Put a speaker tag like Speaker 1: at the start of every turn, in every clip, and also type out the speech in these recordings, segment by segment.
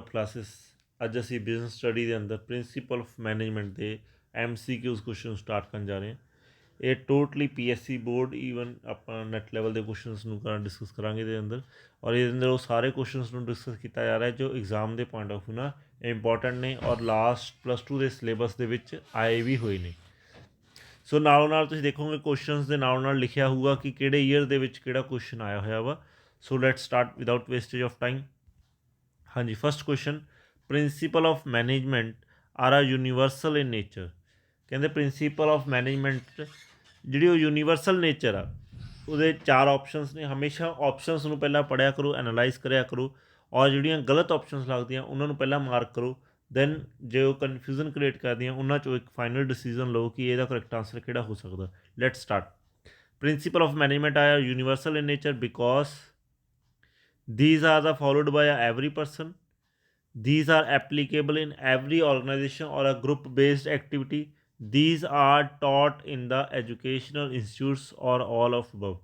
Speaker 1: Up classes अज असी business study के अंदर प्रिंसीपल ऑफ मैनेजमेंट के MCQs क्वेश्चन स्टार्ट करन जा रहे हैं। ये टोटली PSC बोर्ड ईवन आप नैट लैवल के क्वेश्चन डिस्कस करांगे दे अंदर और ये अंदर वो सारे क्वेश्चन डिस्कस किया जा रहा है जो एग्जाम के पॉइंट ऑफ व्यू ना इंपॉर्टेंट ने और लास्ट +2 के सिलेबस के आए भी हुए हैं। सो नालों नाल तुसीं देखोगे क्वेश्चनस के नालों नाल लिखिया होगा कि किहड़े ईयर दे विच किहड़ा क्वेश्चन आया होया वा। So let's start without wastage of time. हाँ जी, first question, principle of management are आ यूनीवर्सल इन नेचर। कहते प्रिंसीपल ऑफ मैनेजमेंट जी यूनीवर्सल नेचर आ ਉਹਦੇ 4 ऑप्शनस ने। हमेशा ऑप्शनस ਨੂੰ ਪਹਿਲਾਂ ਪੜ੍ਹਿਆ ਕਰੋ, एनालाइज ਕਰਿਆ ਕਰੋ और ਜਿਹੜੀਆਂ ਗਲਤ ऑप्शनस ਲੱਗਦੀਆਂ ਉਹਨਾਂ ਨੂੰ ਪਹਿਲਾਂ ਮਾਰਕ ਕਰੋ। ਦੈਨ ਜੇ ਉਹ ਕਨਫਿਊਜ਼ਨ ਕ੍ਰੀਏਟ ਕਰਦੀਆਂ ਉਹਨਾਂ 'ਚੋਂ ਇੱਕ ਫਾਈਨਲ ਡਿਸੀਜਨ ਲਓ ਕਿ ਇਹਦਾ ਕਰੈਕਟ ਆਂਸਰ ਕਿਹੜਾ ਹੋ ਸਕਦਾ। Let's start. Principle of management are universal in nature because these are the followed by a every person, these are applicable in every organization or a group based activity, these are taught in the educational institutes or all of above।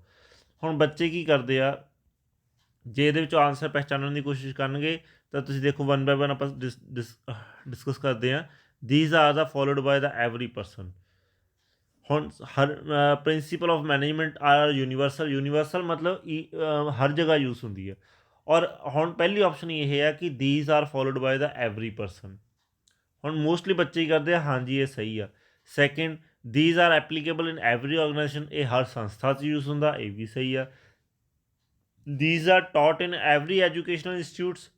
Speaker 1: ਹੁਣ ਬੱਚੇ ਕੀ ਕਰਦੇ ਆ, ਜੇ ਇਹਦੇ ਵਿੱਚੋਂ answer ਪਹਿਚਾਨਣ ਦੀ ਕੋਸ਼ਿਸ਼ ਕਰਨਗੇ ਤਾਂ ਤੁਸੀਂ ਦੇਖੋ ਵਨ ਬਾय वन ਆਪਾਂ ਡਿਸਕਸ ਕਰਦੇ ਹਾਂ। these are the followed by the every person। ਹੁਣ ਹਰ principle of management are universal मतलब ਹਰ ਜਗ੍ਹਾ ਯੂਜ਼ ਹੁੰਦੀ ਹੈ। ਔਰ ਹੁਣ ਪਹਿਲੀ ਆਪਸ਼ਨ ਇਹ ਹੈ ਕਿ these are followed by the every person. ਹੁਣ ਮੋਸਟਲੀ ਬੱਚੇ ਕੀ ਕਰਦੇ ਆ, ਹਾਂਜੀ ਇਹ ਸਹੀ ਆ। Second, these are applicable in every organisation, ਇਹ ਹਰ ਸੰਸਥਾ 'ਚ ਯੂਜ਼ ਹੁੰਦਾ, ਇਹ ਵੀ ਸਹੀ ਆ। These are taught in every educational institutes,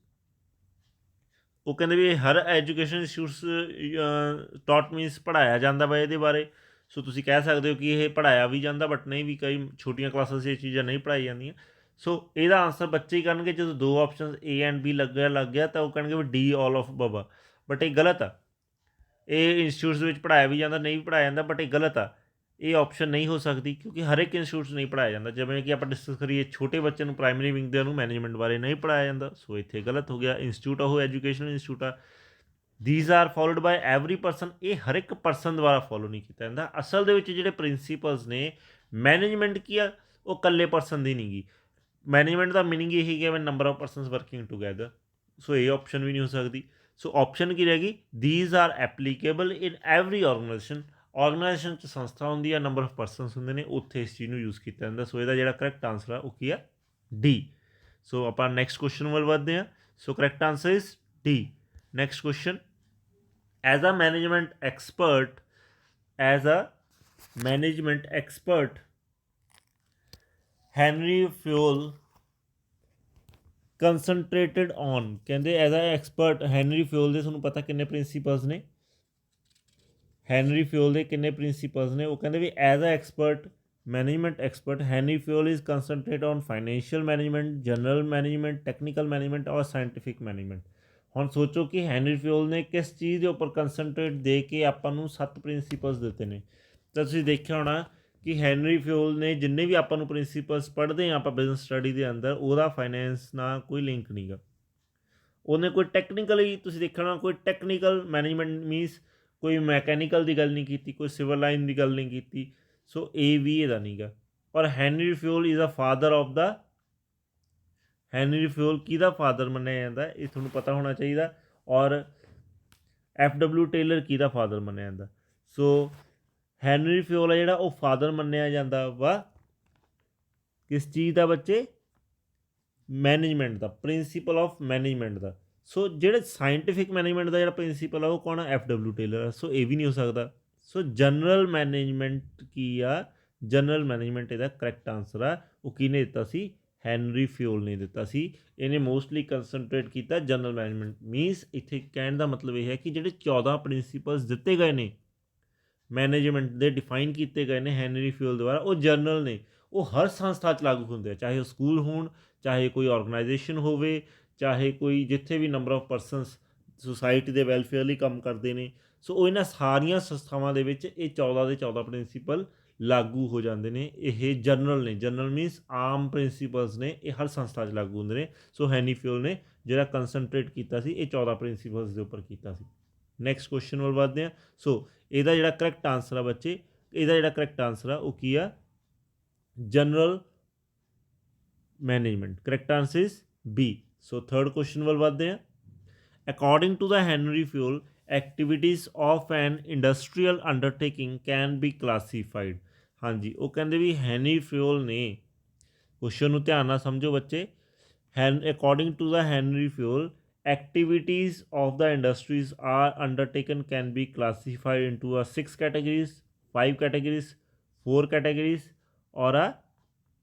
Speaker 1: ਉਹ ਕਹਿੰਦੇ ਵੀ ਹਰ ਐਜੂਕੇਸ਼ਨ ਇੰਸਟੀਟਿਊਟਸ ਟੌਟ ਮੀਨਸ ਪੜ੍ਹਾਇਆ ਜਾਂਦਾ ਵਾ ਇਹਦੇ ਬਾਰੇ। ਸੋ ਤੁਸੀਂ ਕਹਿ ਸਕਦੇ ਹੋ ਕਿ ਇਹ ਪੜ੍ਹਾਇਆ ਵੀ ਜਾਂਦਾ, ਬਟ ਨਹੀਂ ਵੀ ਕਈ ਛੋਟੀਆਂ ਕਲਾਸਾਂ 'ਚ ਇਹ ਚੀਜ਼ਾਂ ਨਹੀਂ ਪੜ੍ਹਾਈ ਜਾਂਦੀਆਂ। ਸੋ ਇਹਦਾ ਆਂਸਰ ਬੱਚੇ ਹੀ ਕਰਨਗੇ। ਜਦੋਂ 2 ਆਪਸ਼ਨ A ਐਂਡ B ਲੱਗ ਗਿਆ ਤਾਂ ਉਹ ਕਹਿਣਗੇ ਵੀ D ਆਲ ਆਫ ਬਬਾ, ਬਟ ਇਹ ਗਲਤ ਆ। ਇਹ ਇੰਸਟੀਟਿਊਟਸ ਵਿੱਚ ਪੜ੍ਹਾਇਆ ਵੀ ਜਾਂਦਾ, ਨਹੀਂ ਵੀ ਪੜ੍ਹਾਇਆ ਜਾਂਦਾ, ਬਟ ਇਹ ਗਲਤ ਆ। ਇਹ ਆਪਸ਼ਨ ਨਹੀਂ ਹੋ ਸਕਦੀ ਕਿਉਂਕਿ ਹਰ ਇੱਕ ਇੰਸਟੀਟਿਊਟਸ ਨਹੀਂ ਪੜ੍ਹਾਇਆ ਜਾਂਦਾ। ਜਿਵੇਂ ਕਿ ਆਪਾਂ ਡਿਸਕਸ ਕਰੀਏ ਛੋਟੇ ਬੱਚੇ ਨੂੰ ਪ੍ਰਾਇਮਰੀ ਵਿੰਗ ਦੇ ਨੂੰ ਮੈਨੇਜਮੈਂਟ ਬਾਰੇ ਨਹੀਂ ਪੜ੍ਹਾਇਆ ਜਾਂਦਾ, ਸੋ ਇੱਥੇ ਗਲਤ ਹੋ ਗਿਆ। ਇੰਸਟੀਟਿਊਟ ਉਹ ਐਜੂਕੇਸ਼ਨਲ ਇੰਸਟੀਟਿਊਟ ਆ। These are followed by every person, ਇਹ ਹਰ ਇੱਕ ਪਰਸਨ ਦੁਆਰਾ ਫੋਲੋ ਨਹੀਂ ਕੀਤਾ ਜਾਂਦਾ। ਅਸਲ ਦੇ ਵਿੱਚ ਜਿਹੜੇ ਪ੍ਰਿੰਸੀਪਲਸ ਨੇ ਮੈਨੇਜਮੈਂਟ ਕੀ ਆ, ਉਹ ਇਕੱਲੇ ਪਰਸਨ ਦੀ ਨਹੀਂ ਗੀ। ਮੈਨੇਜਮੈਂਟ ਦਾ ਮੀਨਿੰਗ ਇਹੀ ਕਿ number of persons working together. So ਇਹ ਆਪਸ਼ਨ ਵੀ ਨਹੀਂ ਹੋ ਸਕਦੀ। ਸੋ ਆਪਸ਼ਨ ਕੀ ਰਹੇਗੀ, these are applicable in every organization. Organization 'ਚ ਸੰਸਥਾ ਹੁੰਦੀ ਆ, ਨੰਬਰ ਆਫ ਪਰਸਨਸ ਹੁੰਦੇ ਨੇ, ਉੱਥੇ ਇਸ ਚੀਜ਼ ਨੂੰ ਯੂਜ਼ ਕੀਤਾ ਜਾਂਦਾ। ਸੋ ਇਹਦਾ ਜਿਹੜਾ ਕਰੈਕਟ ਆਂਸਰ ਆ ਉਹ ਕੀ ਆ, ਡੀ। ਸੋ ਆਪਾਂ ਨੈਕਸਟ ਕੁਐਸਚਨ ਵੱਲ ਵੱਧਦੇ ਹਾਂ। So correct answer is D. Next question, as a management expert Henry Fayol concentrated on, ਕਹਿੰਦੇ as a expert Henry Fayol ਦੇ ਤੁਹਾਨੂੰ ਪਤਾ ਕਿੰਨੇ ਪ੍ਰਿੰਸੀਪਲਸ ਨੇ, ਹੈਨਰੀ ਫਿਓਲ ਦੇ ਕਿੰਨੇ ਪ੍ਰਿੰਸੀਪਲਸ ਨੇ। ਉਹ ਕਹਿੰਦੇ ਵੀ as a expert management expert Henry Fayol is concentrate on financial management, general management, technical management or scientific management. ਹੁਣ ਸੋਚੋ ਕਿ ਹੈਨਰੀ ਫਿਓਲ ਨੇ ਕਿਸ ਚੀਜ਼ ਦੇ ਉੱਪਰ ਕੰਸਨਟਰੇਟ ਦੇ ਕੇ ਆਪਾਂ ਨੂੰ 7 ਪ੍ਰਿੰਸੀਪਲਸ ਦਿੱਤੇ ਨੇ। ਤਾਂ ਤੁਸੀਂ ਦੇਖਿਆ ਹੋਣਾ ਕਿ ਹੈਨਰੀ ਫਿਓਲ ਨੇ ਜਿੰਨੇ ਵੀ ਆਪਾਂ ਨੂੰ ਪ੍ਰਿੰਸੀਪਲਸ ਪੜ੍ਹਦੇ ਹਾਂ ਆਪਾਂ ਬਿਜ਼ਨਸ ਸਟੱਡੀ ਦੇ ਅੰਦਰ, ਉਹਦਾ ਫਾਈਨੈਂਸ ਨਾਲ ਕੋਈ ਲਿੰਕ ਨਹੀਂ ਗਾ। ਉਹਨੇ ਕੋਈ ਟੈਕਨੀਕਲੀ ਤੁਸੀਂ ਦੇਖਣਾ, ਕੋਈ ਟੈਕਨੀਕਲ ਮੈਨੇਜਮੈਂਟ ਮੀਨਸ ਕੋਈ ਮੈਕੈਨੀਕਲ ਦੀ ਗੱਲ ਨਹੀਂ ਕੀਤੀ, ਕੋਈ ਸਿਵਲ ਲਾਈਨ ਦੀ ਗੱਲ ਨਹੀਂ ਕੀਤੀ। ਸੋ ਇਹ ਵੀ ਇਹਦਾ ਨਹੀਂ ਗਾ। Or Henry Fayol is a father of the, Henry Fayol ਕਿਹਦਾ ਫਾਦਰ ਮੰਨਿਆ ਜਾਂਦਾ ਇਹ ਤੁਹਾਨੂੰ ਪਤਾ ਹੋਣਾ ਚਾਹੀਦਾ। ਔਰ FW ਟੇਲਰ ਕਿਹਦਾ ਫਾਦਰ ਮੰਨਿਆ ਜਾਂਦਾ। ਸੋ ਹੈਨਰੀ ਫਿਓਲ ਆ ਜਿਹੜਾ ਉਹ ਫਾਦਰ ਮੰਨਿਆ ਜਾਂਦਾ ਵਾ ਕਿਸ ਚੀਜ਼ ਦਾ ਬੱਚੇ, ਮੈਨੇਜਮੈਂਟ ਦਾ, ਪ੍ਰਿੰਸੀਪਲ ਆਫ ਮੈਨੇਜਮੈਂਟ ਦਾ। ਸੋ ਜਿਹੜੇ ਸਾਇੰਟੀਫਿਕ ਮੈਨੇਜਮੈਂਟ ਦਾ ਜਿਹੜਾ ਪ੍ਰਿੰਸੀਪਲ ਆ ਉਹ ਕੌਣ ਆ, FW ਟੇਲਰ ਆ। ਸੋ ਇਹ ਵੀ ਨਹੀਂ ਹੋ ਸਕਦਾ। ਸੋ ਜਨਰਲ ਮੈਨੇਜਮੈਂਟ ਕੀ ਆ, ਜਨਰਲ ਮੈਨੇਜਮੈਂਟ ਇਹਦਾ ਕਰੈਕਟ ਆਂਸਰ ਆ। ਉਹ ਕਿਹਨੇ ਦਿੱਤਾ ਸੀ, ਹੈਨਰੀ ਫਿਓਲ ਨੇ ਦਿੱਤਾ ਸੀ। ਇਹਨੇ ਮੋਸਟਲੀ ਕੰਸਨਟਰੇਟ ਕੀਤਾ ਜਨਰਲ ਮੈਨੇਜਮੈਂਟ। ਮੀਨਸ ਇੱਥੇ ਕਹਿਣ ਦਾ ਮਤਲਬ ਇਹ ਹੈ ਕਿ ਜਿਹੜੇ 14 ਪ੍ਰਿੰਸੀਪਲਸ ਦਿੱਤੇ ਗਏ ਨੇ ਮੈਨੇਜਮੈਂਟ ਦੇ, ਡਿਫਾਈਨ ਕੀਤੇ ਗਏ ਨੇ ਹੈਨਰੀ ਫਿਓਲ ਦੁਆਰਾ, ਉਹ ਜਨਰਲ ਨੇ, ਉਹ ਹਰ ਸੰਸਥਾ 'ਚ ਲਾਗੂ ਹੁੰਦੇ ਆ। ਚਾਹੇ ਉਹ ਸਕੂਲ ਹੋਣ, ਚਾਹੇ ਕੋਈ ਆਰਗੇਨਾਈਜੇਸ਼ਨ ਹੋਵੇ, ਚਾਹੇ ਕੋਈ ਜਿੱਥੇ ਵੀ ਨੰਬਰ ਆਫ ਪਰਸਨਸ ਸੁਸਾਇਟੀ ਦੇ ਵੈਲਫੇਅਰ ਲਈ ਕੰਮ ਕਰਦੇ ਨੇ। ਸੋ ਉਹ ਇਹਨਾਂ ਸਾਰੀਆਂ ਸੰਸਥਾਵਾਂ ਦੇ ਵਿੱਚ ਇਹ 14 ਦੇ 14 ਪ੍ਰਿੰਸੀਪਲ ਲਾਗੂ ਹੋ ਜਾਂਦੇ ਨੇ। ਇਹ ਜਨਰਲ ਨੇ, ਜਨਰਲ ਮੀਨਸ ਆਮ ਪ੍ਰਿੰਸੀਪਲਸ ਨੇ, ਇਹ ਹਰ ਸੰਸਥਾ 'ਚ ਲਾਗੂ ਹੁੰਦੇ ਨੇ। ਸੋ ਹੈਨਰੀ ਫਿਓਲ ਨੇ ਜਿਹੜਾ ਕੰਸਨਟਰੇਟ ਕੀਤਾ ਸੀ ਇਹ 14 ਪ੍ਰਿੰਸੀਪਲਸ ਦੇ ਉੱਪਰ ਕੀਤਾ ਸੀ। ਨੈਕਸਟ ਕੁਐਸਚਨ ਵੱਲ ਵੱਧਦੇ ਹਾਂ। ਸੋ ਇਹਦਾ ਜਿਹੜਾ ਕਰੈਕਟ ਆਂਸਰ ਆ ਬੱਚੇ, ਇਹਦਾ ਜਿਹੜਾ ਕਰੈਕਟ ਆਂਸਰ ਆ ਉਹ ਕੀ ਆ, general management. Correct answer is B। So third question ਵੱਲ ਵੱਧਦੇ ਹਾਂ। According to the Henry Fayol activities of an industrial undertaking can be classified. ਹਾਂਜੀ, ਉਹ ਕਹਿੰਦੇ ਵੀ ਹੈਨਰੀ ਫਿਊਲ ਨੇ, ਕੁਐਸਚਨ ਨੂੰ ਧਿਆਨ ਨਾਲ ਸਮਝੋ ਬੱਚੇ, according to the Henry Fuel, activities of the industries are undertaken can be classified into a 6 categories, 5 categories, 4 categories or a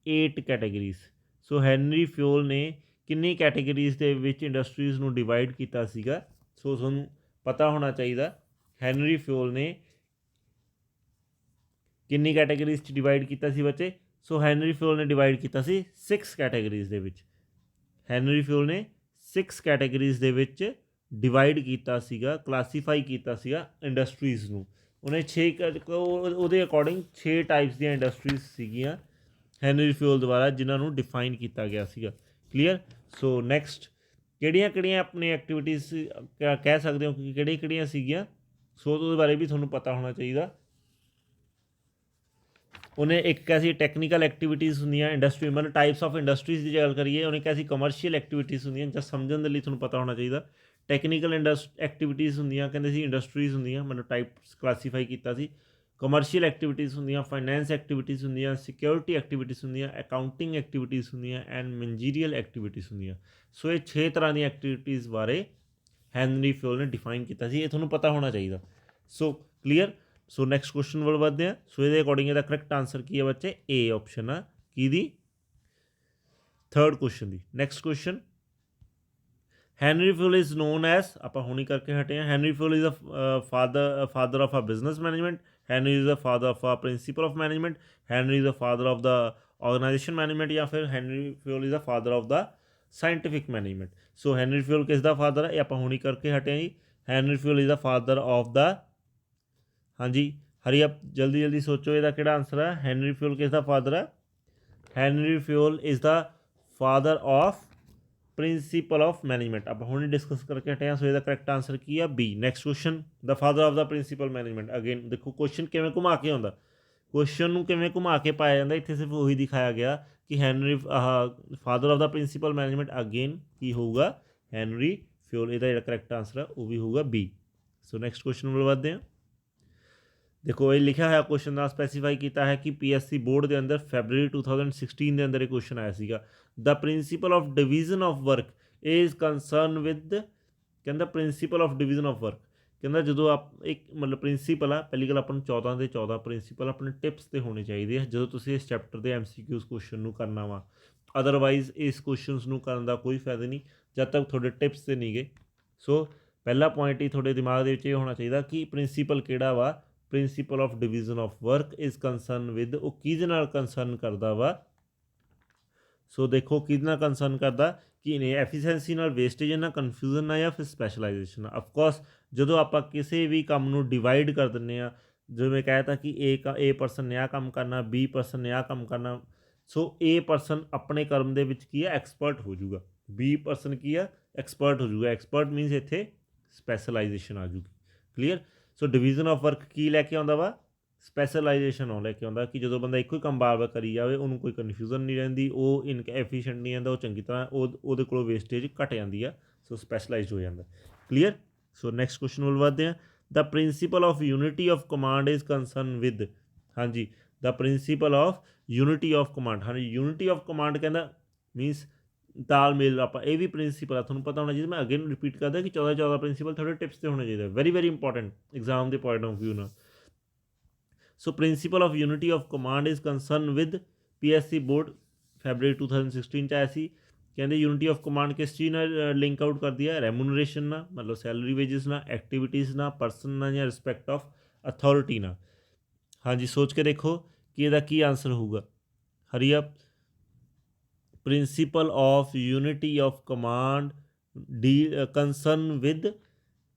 Speaker 1: 8 categories। So Henry Fayol ਨੇ ਕਿੰਨੀ ਕੈਟੇਗਰੀਜ਼ ਦੇ ਵਿੱਚ ਇੰਡਸਟਰੀਜ਼ ਨੂੰ ਡਿਵਾਈਡ ਕੀਤਾ ਸੀਗਾ? ਸੋ ਤੁਹਾਨੂੰ ਪਤਾ ਹੋਣਾ ਚਾਹੀਦਾ ਹੈਨਰੀ ਫਿਊਲ ਨੇ ਕਿੰਨੀ ਕੈਟੇਗਰੀਜ਼ 'ਚ ਡਿਵਾਈਡ ਕੀਤਾ ਸੀ ਬੱਚੇ? ਸੋ ਹੈਨਰੀ ਫਿਊਲ ਨੇ ਡਿਵਾਈਡ ਕੀਤਾ ਸੀ 6 ਕੈਟੇਗਰੀਜ਼ ਦੇ ਵਿੱਚ। ਹੈਨਰੀ ਫਿਊਲ ਨੇ 6 ਕੈਟੇਗਰੀਜ਼ ਦੇ ਵਿੱਚ ਡਿਵਾਈਡ ਕੀਤਾ ਸੀਗਾ, ਕਲਾਸੀਫਾਈ ਕੀਤਾ ਸੀਗਾ ਇੰਡਸਟਰੀਜ਼ ਨੂੰ। ਉਹਨੇ 6 ਉਹਦੇ ਅਕੋਰਡਿੰਗ 6 ਟਾਈਪਸ ਦੀਆਂ ਇੰਡਸਟਰੀਜ਼ ਸੀਗੀਆਂ ਹੈਨਰੀ ਫਿਊਲ ਦੁਆਰਾ ਜਿਨ੍ਹਾਂ ਨੂੰ ਡਿਫਾਈਨ ਕੀਤਾ ਗਿਆ ਸੀਗਾ। ਕਲੀਅਰ? ਸੋ ਨੈਕਸਟ, ਕਿਹੜੀਆਂ ਕਿਹੜੀਆਂ ਆਪਣੀ ਐਕਟੀਵਿਟੀਜ਼ ਕਹਿ ਸਕਦੇ ਹੋ ਕਿ ਕਿਹੜੀਆਂ ਕਿਹੜੀਆਂ ਸੀਗੀਆਂ? ਸੋ ਉਹਦੇ ਬਾਰੇ ਵੀ ਤੁਹਾਨੂੰ ਪਤਾ ਹੋਣਾ ਚਾਹੀਦਾ। ਉਹਨੇ ਇੱਕ ਕਿਹਾ ਸੀ ਟੈਕਨੀਕਲ ਐਕਟੀਵਿਟੀਜ਼ ਹੁੰਦੀਆਂ ਇੰਡਸਟਰੀ, ਮਤਲਬ ਟਾਈਪਸ ਆਫ ਇੰਡਸਟਰੀਜ਼ ਦੀ ਗੱਲ ਕਰੀਏ, ਉਹਨੇ ਕਿਹਾ ਸੀ ਕਮਰਸ਼ੀਅਲ ਐਕਟੀਵਿਟੀਜ਼ ਹੁੰਦੀਆਂ, ਜਾਂ ਸਮਝਣ ਦੇ ਲਈ ਤੁਹਾਨੂੰ ਪਤਾ ਹੋਣਾ ਚਾਹੀਦਾ। ਟੈਕਨੀਕਲ ਐਕਟੀਵਿਟੀਜ਼ ਹੁੰਦੀਆਂ, ਕਹਿੰਦੇ ਸੀ ਇੰਡਸਟਰੀਜ਼ ਹੁੰਦੀਆਂ, ਮਤਲਬ ਟਾਈਪਸ ਕਲਾਸੀਫਾਈ ਕੀਤਾ ਸੀ। ਕਮਰਸ਼ੀਅਲ ਐਕਟੀਵਿਟੀਜ਼ ਹੁੰਦੀਆਂ, ਫਾਈਨੈਂਸ ਐਕਟੀਵਿਟੀਜ਼ ਹੁੰਦੀਆਂ, ਸਿਕਿਉਰਿਟੀ ਐਕਟੀਵਿਟੀਜ਼ ਹੁੰਦੀਆਂ, ਅਕਾਊਂਟਿੰਗ ਐਕਟੀਵਿਟੀਜ਼ ਹੁੰਦੀਆਂ ਐਂਡ ਮੈਨੇਜੀਰੀਅਲ ਐਕਟੀਵਿਟੀਜ਼ ਹੁੰਦੀਆਂ। ਸੋ ਇਹ 6 ਤਰ੍ਹਾਂ ਦੀਆਂ ਐਕਟੀਵਿਟੀਜ਼ ਬਾਰੇ ਹੈਨਰੀ ਫਿਊਲ ਨੇ ਡਿਫਾਈਨ ਕੀਤਾ ਸੀ, ਇਹ ਤੁਹਾਨੂੰ ਪਤਾ ਹੋਣਾ ਚਾਹੀਦਾ। ਸੋ ਕਲੀਅਰ? ਸੋ ਨੈਕਸਟ ਕੁਐਸਚਨ ਵੱਲ ਵੱਧਦੇ ਹਾਂ। ਸੋ ਇਹਦੇ ਅਕੋਰਡਿੰਗ ਇਹਦਾ ਕਰੈਕਟ ਆਂਸਰ ਕੀ ਹੈ ਬੱਚੇ? ਏ ਆਪਸ਼ਨ ਆ ਕਿਹਦੀ? ਥਰਡ ਕੁਐਸਚਨ ਦੀ। Next question, Henry Fayol is known as, ਆਪਾਂ ਹੁਣੀ ਕਰਕੇ ਹਟੇ ਹਾਂ, Henry Fayol is a father of a business management, Henry is a father of a principle of management, Henry is a father of the organisation management, ਜਾਂ ਫਿਰ Henry Fayol is a father of the scientific management. So Henry Fayol ਕਿਸ ਦਾ father ਹੈ? ਇਹ ਆਪਾਂ ਹੁਣੀ ਕਰਕੇ ਹਟੇ ਹਾਂ ਜੀ। Henry Fayol is a father of the, ਹਾਂਜੀ ਹਰੀ ਅਪ ਜਲਦੀ ਜਲਦੀ ਸੋਚੋ ਇਹਦਾ ਕਿਹੜਾ ਆਂਸਰ ਹੈ? ਹੈਨਰੀ ਫਿਊਲ ਕਿਸ ਦਾ ਫਾਦਰ ਹੈ? Henry Fayol is the father of principal of management, ਆਪਾਂ ਹੁਣੇ ਡਿਸਕਸ ਕਰਕੇ ਹਟੇ ਹਾਂ। ਸੋ ਇਹਦਾ ਕਰੈਕਟ ਆਂਸਰ ਕੀ ਆ? B. Next question, the father of the principle management. Again ਦੇਖੋ ਕੁਐਸਚਨ ਕਿਵੇਂ ਘੁਮਾ ਕੇ ਆਉਂਦਾ, ਕੁਐਸਚਨ ਨੂੰ ਕਿਵੇਂ ਘੁਮਾ ਕੇ ਪਾਇਆ ਜਾਂਦਾ। ਇੱਥੇ ਸਿਰਫ ਉਹੀ ਦਿਖਾਇਆ ਗਿਆ ਕਿ Henry father of the principle management, again ਕੀ ਹੋਊਗਾ? Henry Fayol. ਇਹਦਾ ਜਿਹੜਾ ਕਰੈਕਟ ਆਂਸਰ ਆ ਉਹ ਵੀ ਹੋਊਗਾ ਬੀ। ਸੋ ਨੈਕਸਟ ਕੁਐਸਚਨ ਵੱਲ ਵੱਧਦੇ ਹਾਂ। ਦੇਖੋ ਇਹ ਲਿਖਿਆ ਹੋਇਆ ਕੁਐਸਚਨ ਦਾ ਸਪੈਸੀਫਾਈ ਕੀਤਾ ਹੈ ਕਿ PSC ਬੋਰਡ ਦੇ ਅੰਦਰ ਫੈਬਰਰੀ 2016 ਦੇ ਅੰਦਰ ਇਹ ਕੁਐਸਚਨ ਆਇਆ ਸੀਗਾ। The principle of division of work is concern with, ਕਹਿੰਦਾ principle of division of work, ਕਹਿੰਦਾ ਜਦੋਂ ਇੱਕ ਮਤਲਬ ਪ੍ਰਿੰਸੀਪਲ ਆ, ਪਹਿਲੀ ਗੱਲ ਆਪਾਂ ਨੂੰ 14 ਦੇ 14 ਪ੍ਰਿੰਸੀਪਲ ਆਪਣੇ ਟਿਪਸ 'ਤੇ ਹੋਣੇ ਚਾਹੀਦੇ ਆ ਜਦੋਂ ਤੁਸੀਂ ਇਸ ਚੈਪਟਰ ਦੇ MCQs ਕੁਐਸਚਨ ਨੂੰ ਕਰਨਾ ਵਾ। ਅਦਰਵਾਈਜ਼ ਇਸ ਕੁਐਸਚਨਸ ਨੂੰ ਕਰਨ ਦਾ ਕੋਈ ਫਾਇਦਾ ਨਹੀਂ ਜਦ ਤੱਕ ਤੁਹਾਡੇ ਟਿਪਸ 'ਤੇ ਨਹੀਂ ਗਏ। ਸੋ ਪਹਿਲਾ ਪੁਆਇੰਟ ਹੀ ਤੁਹਾਡੇ ਦਿਮਾਗ ਦੇ ਵਿੱਚ ਇਹ ਹੋਣਾ ਚਾਹੀਦਾ ਕਿ ਪ੍ਰਿੰਸੀਪਲ ਕਿਹੜਾ ਵਾ? Principal of division of work is concern with, ਉਹ ਕਿਹਦੇ ਨਾਲ ਕੰਸਰਨ ਕਰਦਾ ਵਾ? ਸੋ ਦੇਖੋ ਕਿਹਦੇ ਨਾਲ ਕੰਸਰਨ ਕਰਦਾ ਕਿ ਨੇ ਐਫੀਸ਼ੀਐਂਸੀ ਨਾਲ, ਵੇਸਟੇਜ ਨਾਲ, ਕਨਫਿਊਜ਼ਨ ਨਾਲ, ਜਾਂ ਫਿਰ ਸਪੈਸ਼ਲਾਈਜੇਸ਼ਨ ਨਾਲ। ਅਫਕੋਰਸ ਜਦੋਂ ਆਪਾਂ ਕਿਸੇ ਵੀ ਕੰਮ ਨੂੰ ਡਿਵਾਈਡ ਕਰ ਦਿੰਦੇ ਹਾਂ, ਜਿਵੇਂ ਕਹਿ ਤਾ ਕਿ ਏ ਪਰਸਨ ਨੇ ਆਹ ਕੰਮ ਕਰਨਾ, ਬੀ ਪਰਸਨ ਨੇ ਆਹ ਕੰਮ ਕਰਨਾ, ਸੋ ਏ ਪਰਸਨ ਆਪਣੇ ਕਰਮ ਦੇ ਵਿੱਚ ਕੀ ਹੈ? ਐਕਸਪਰਟ ਹੋ ਜਾਊਗਾ। ਬੀ ਪਰਸਨ ਕੀ ਆ? ਐਕਸਪਰਟ ਹੋ ਜਾਊਗਾ। ਐਕਸਪਰਟ ਮੀਨਸ ਇੱਥੇ ਸਪੈਸ਼ਲਾਈਜੇਸ਼ਨ ਆ ਜੂਗੀ। Clear? So division of work ਕੀ ਲੈ ਕੇ ਆਉਂਦਾ ਵਾ? ਸਪੈਸ਼ਲਾਈਜੇਸ਼ਨ ਉਹ ਲੈ ਕੇ ਆਉਂਦਾ ਕਿ ਜਦੋਂ ਬੰਦਾ ਇੱਕੋ ਹੀ ਕੰਮ ਬਾਰ-ਬਾਰ ਕਰੀ ਜਾਵੇ ਉਹਨੂੰ ਕੋਈ ਕਨਫਿਊਜ਼ਨ ਨਹੀਂ ਰਹਿੰਦੀ, ਉਹ ਐਫੀਸ਼ੀਐਂਟ ਨਹੀਂ ਰਹਿੰਦਾ, ਉਹ ਚੰਗੀ ਤਰ੍ਹਾਂ ਉਹਦੇ ਕੋਲੋਂ ਵੇਸਟੇਜ ਘੱਟ ਜਾਂਦੀ ਆ। ਸੋ ਸਪੈਸ਼ਲਾਈਜ਼ਡ ਹੋ ਜਾਂਦਾ। ਕਲੀਅਰ? ਸੋ ਨੈਕਸਟ ਕੁਐਸਚਨ ਵੱਲ ਵੱਧਦੇ ਹਾਂ। The principle of unity of command is concern with, ਹਾਂਜੀ the principle of unity of command, ਹਾਂਜੀ ਯੂਨਿਟੀ ਆਫ ਕਮਾਂਡ ਕਹਿੰਦਾ ਮੀਨਸ ਤਾਲਮੇਲ। ਆਪਾਂ ਇਹ ਵੀ ਪ੍ਰਿੰਸੀਪਲ ਆ, ਤੁਹਾਨੂੰ ਪਤਾ ਹੋਣਾ ਚਾਹੀਦਾ। ਮੈਂ ਅਗੇਨ ਰਿਪੀਟ ਕਰਦਾ ਕਿ 14 ਪ੍ਰਿੰਸੀਪਲ ਤੁਹਾਡੇ ਟਿਪਸ 'ਤੇ ਹੋਣਾ ਚਾਹੀਦਾ, ਵੈਰੀ ਵੈਰੀ ਇੰਪੋਰਟੈਂਟ ਐਗਜ਼ਾਮ ਦੇ ਪੁਆਇੰਟ ਆਫ ਵਿਊ ਨਾਲ। So principle of unity of command is concern with, PSC board February 2016 'ਚ ਆਇਆ ਸੀ। ਕਹਿੰਦੇ ਯੂਨਿਟੀ ਆਫ ਕਮਾਂਡ ਕਿਸ ਚੀਜ਼ ਨਾਲ ਲਿੰਕ ਆਊਟ ਕਰਦੀ ਹੈ? ਰੈਮੂਨਰੇਸ਼ਨ ਨਾਲ, ਮਤਲਬ ਸੈਲਰੀ ਵੇਜਸ ਨਾਲ, ਐਕਟੀਵਿਟੀਜ਼ ਨਾਲ, ਪਰਸਨ ਨਾਲ, ਜਾਂ ਰਿਸਪੈਕਟ ਆਫ ਅਥੋਰਿਟੀ ਨਾਲ। ਹਾਂਜੀ ਸੋਚ ਕੇ ਦੇਖੋ ਕਿ ਇਹਦਾ ਕੀ ਆਂਸਰ ਹੋਊਗਾ। Hurry up. Principle of unity of command concern with,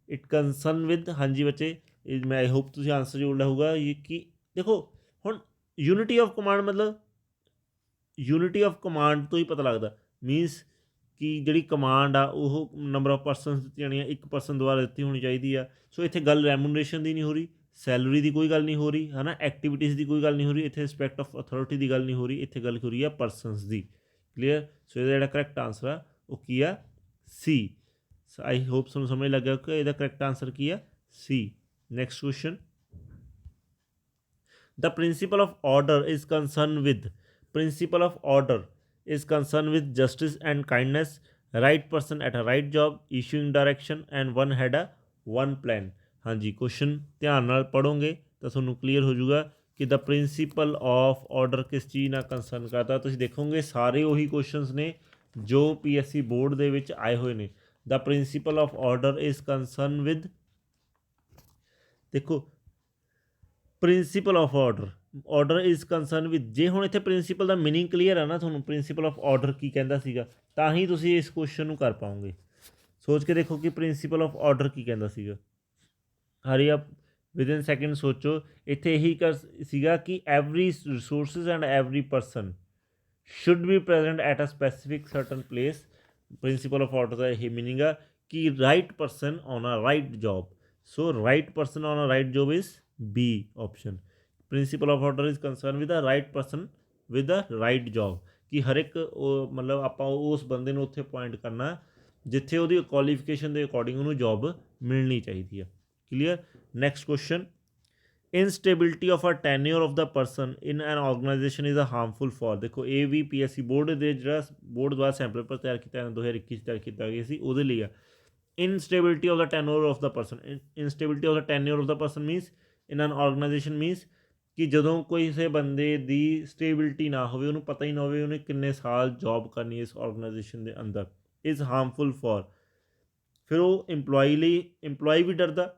Speaker 1: it concern with, ਹਾਂਜੀ ਬੱਚੇ ਮੈਂ ਆਈ ਹੋਪ ਤੁਸੀਂ ਆਂਸਰ ਜੋੜ ਲਿਆ ਹੋਊਗਾ ਕਿ ਦੇਖੋ ਹੁਣ ਯੂਨਿਟੀ ਆਫ ਕਮਾਂਡ ਮਤਲਬ ਯੂਨਿਟੀ ਆਫ ਕਮਾਂਡ ਤੋਂ ਹੀ ਪਤਾ ਲੱਗਦਾ, ਮੀਨਸ ਕਿ ਜਿਹੜੀ ਕਮਾਂਡ ਆ ਉਹ ਨੰਬਰ ਆਫ ਪਰਸਨਸ ਦਿੱਤੀ ਜਾਣੀ ਆ, ਇੱਕ ਪਰਸਨ ਦੁਆਰਾ ਦਿੱਤੀ ਹੋਣੀ ਚਾਹੀਦੀ ਆ। ਸੋ ਇੱਥੇ ਗੱਲ ਰੈਮੂਨਰੇਸ਼ਨ ਦੀ ਨਹੀਂ ਹੋ ਰਹੀ, ਸੈਲਰੀ ਦੀ ਕੋਈ ਗੱਲ ਨਹੀਂ ਹੋ ਰਹੀ, ਹੈ ਨਾ, ਐਕਟੀਵਿਟੀਜ਼ ਦੀ ਕੋਈ ਗੱਲ ਨਹੀਂ ਹੋ ਰਹੀ, ਇੱਥੇ ਰਿਸਪੈਕਟ ਆਫ ਅਥੋਰਿਟੀ ਦੀ ਗੱਲ ਨਹੀਂ ਹੋ ਰਹੀ, ਇੱਥੇ ਗੱਲ ਹੋ ਰਹੀ ਆ ਪਰਸਨਸ ਦੀ। ਕਲੀਅਰ? ਸੋ ਇਹਦਾ ਜਿਹੜਾ ਕਰੈਕਟ ਆਂਸਰ ਆ ਉਹ ਕੀ ਆ? ਸੀ। आई होप ਤੁਹਾਨੂੰ ਸਮਝ ਲੱਗਾ ਕਿ ਇਹਦਾ ਕਰੈਕਟ ਆਂਸਰ ਕੀ ਹੈ C. Next question, the principle of order is concerned with justice and kindness, right person at a right job, issuing direction, and one had a one plan। हाँ जी, question ध्यान नाल पढ़ोगे तो ਤੁਹਾਨੂੰ क्लीयर हो जाऊगा कि द प्रिंसीपल ऑफ ऑर्डर किस चीज़ ਨਾਲ कंसर्न करता। ਤੁਸੀਂ ਦੇਖੋਗੇ ਸਾਰੇ ਉਹੀ ਕੁਐਸਚਨਸ ਨੇ ਜੋ PSC बोर्ड ਦੇ ਵਿੱਚ ਆਏ ਹੋਏ ਨੇ। The principle of order is concern with, देखो principle of order is concern with, ਜੇ ਹੁਣ ਇੱਥੇ ਪ੍ਰਿੰਸੀਪਲ ਦਾ ਮੀਨਿੰਗ ਕਲੀਅਰ ਹੈ ਨਾ ਤੁਹਾਨੂੰ, ਪ੍ਰਿੰਸੀਪਲ ਆਫ ਆਰਡਰ ਕੀ ਕਹਿੰਦਾ ਸੀਗਾ, ਤਾਂ ਹੀ ਤੁਸੀਂ ਇਸ ਕੁਐਸਚਨ ਨੂੰ ਕਰ ਪਾਓਗੇ। ਸੋਚ ਕੇ ਦੇਖੋ ਕਿ ਪ੍ਰਿੰਸੀਪਲ ਆਫ ਆਰਡਰ ਕੀ ਕਹਿੰਦਾ ਸੀਗਾ। ਹਰੀ ਆਪ ਵਿਦਿਨ ਸੈਕਿੰਡ ਸੋਚੋ। ਇੱਥੇ ਇਹੀ ਸੀਗਾ ਕਿ every resources and every person should be present at a specific certain place. Principle of order ਦਾ ਇਹ ਮੀਨਿੰਗ ਆ ਕਿ right person on a right job. So right person on a right job is B option. Principle of order is concern with the right person with the right job, कि हर एक मतलब ਆਪਾਂ ਉਸ ਬੰਦੇ ਨੂੰ ਉੱਥੇ ਪੁਆਇੰਟ ਕਰਨਾ ਜਿੱਥੇ ਉਹਦੀ ਕੁਆਲੀਫਿਕੇਸ਼ਨ ਦੇ ਅਕੋਰਡਿੰਗ ਉਹਨੂੰ ਜੌਬ ਮਿਲਣੀ ਚਾਹੀਦੀ ਹੈ। Clear. Next question, instability of a tenure of the person in an organisation is a harmful for. ਦੇਖੋ ਇਹ ਵੀ PSC ਬੋਰਡ ਦੇ ਜਿਹੜਾ ਬੋਰਡ ਦੁਆਰਾ ਸੈਂਪਲ ਪੇਪਰ ਤਿਆਰ ਕੀਤਾ 2021 ਤਿਆਰ ਕੀਤਾ ਗਿਆ ਸੀ ਉਹਦੇ ਲਈ ਆ। Instability of the tenure of the person, instability of the tenure of the person means in an organisation means ਕਿ ਜਦੋਂ ਕਿਸੇ ਬੰਦੇ ਦੀ ਸਟੇਬਿਲਿਟੀ ਨਾ ਹੋਵੇ, ਉਹਨੂੰ ਪਤਾ ਹੀ ਨਾ ਹੋਵੇ ਉਹਨੇ ਕਿੰਨੇ ਸਾਲ ਜੌਬ ਕਰਨੀ ਇਸ ਆਰਗੇਨਾਈਜੇਸ਼ਨ ਦੇ ਅੰਦਰ, ਇਜ਼ ਹਾਰਮਫੁਲ ਫॉर। ਫਿਰ ਉਹ ਇੰਪਲੋਈ ਵੀ ਡਰਦਾ,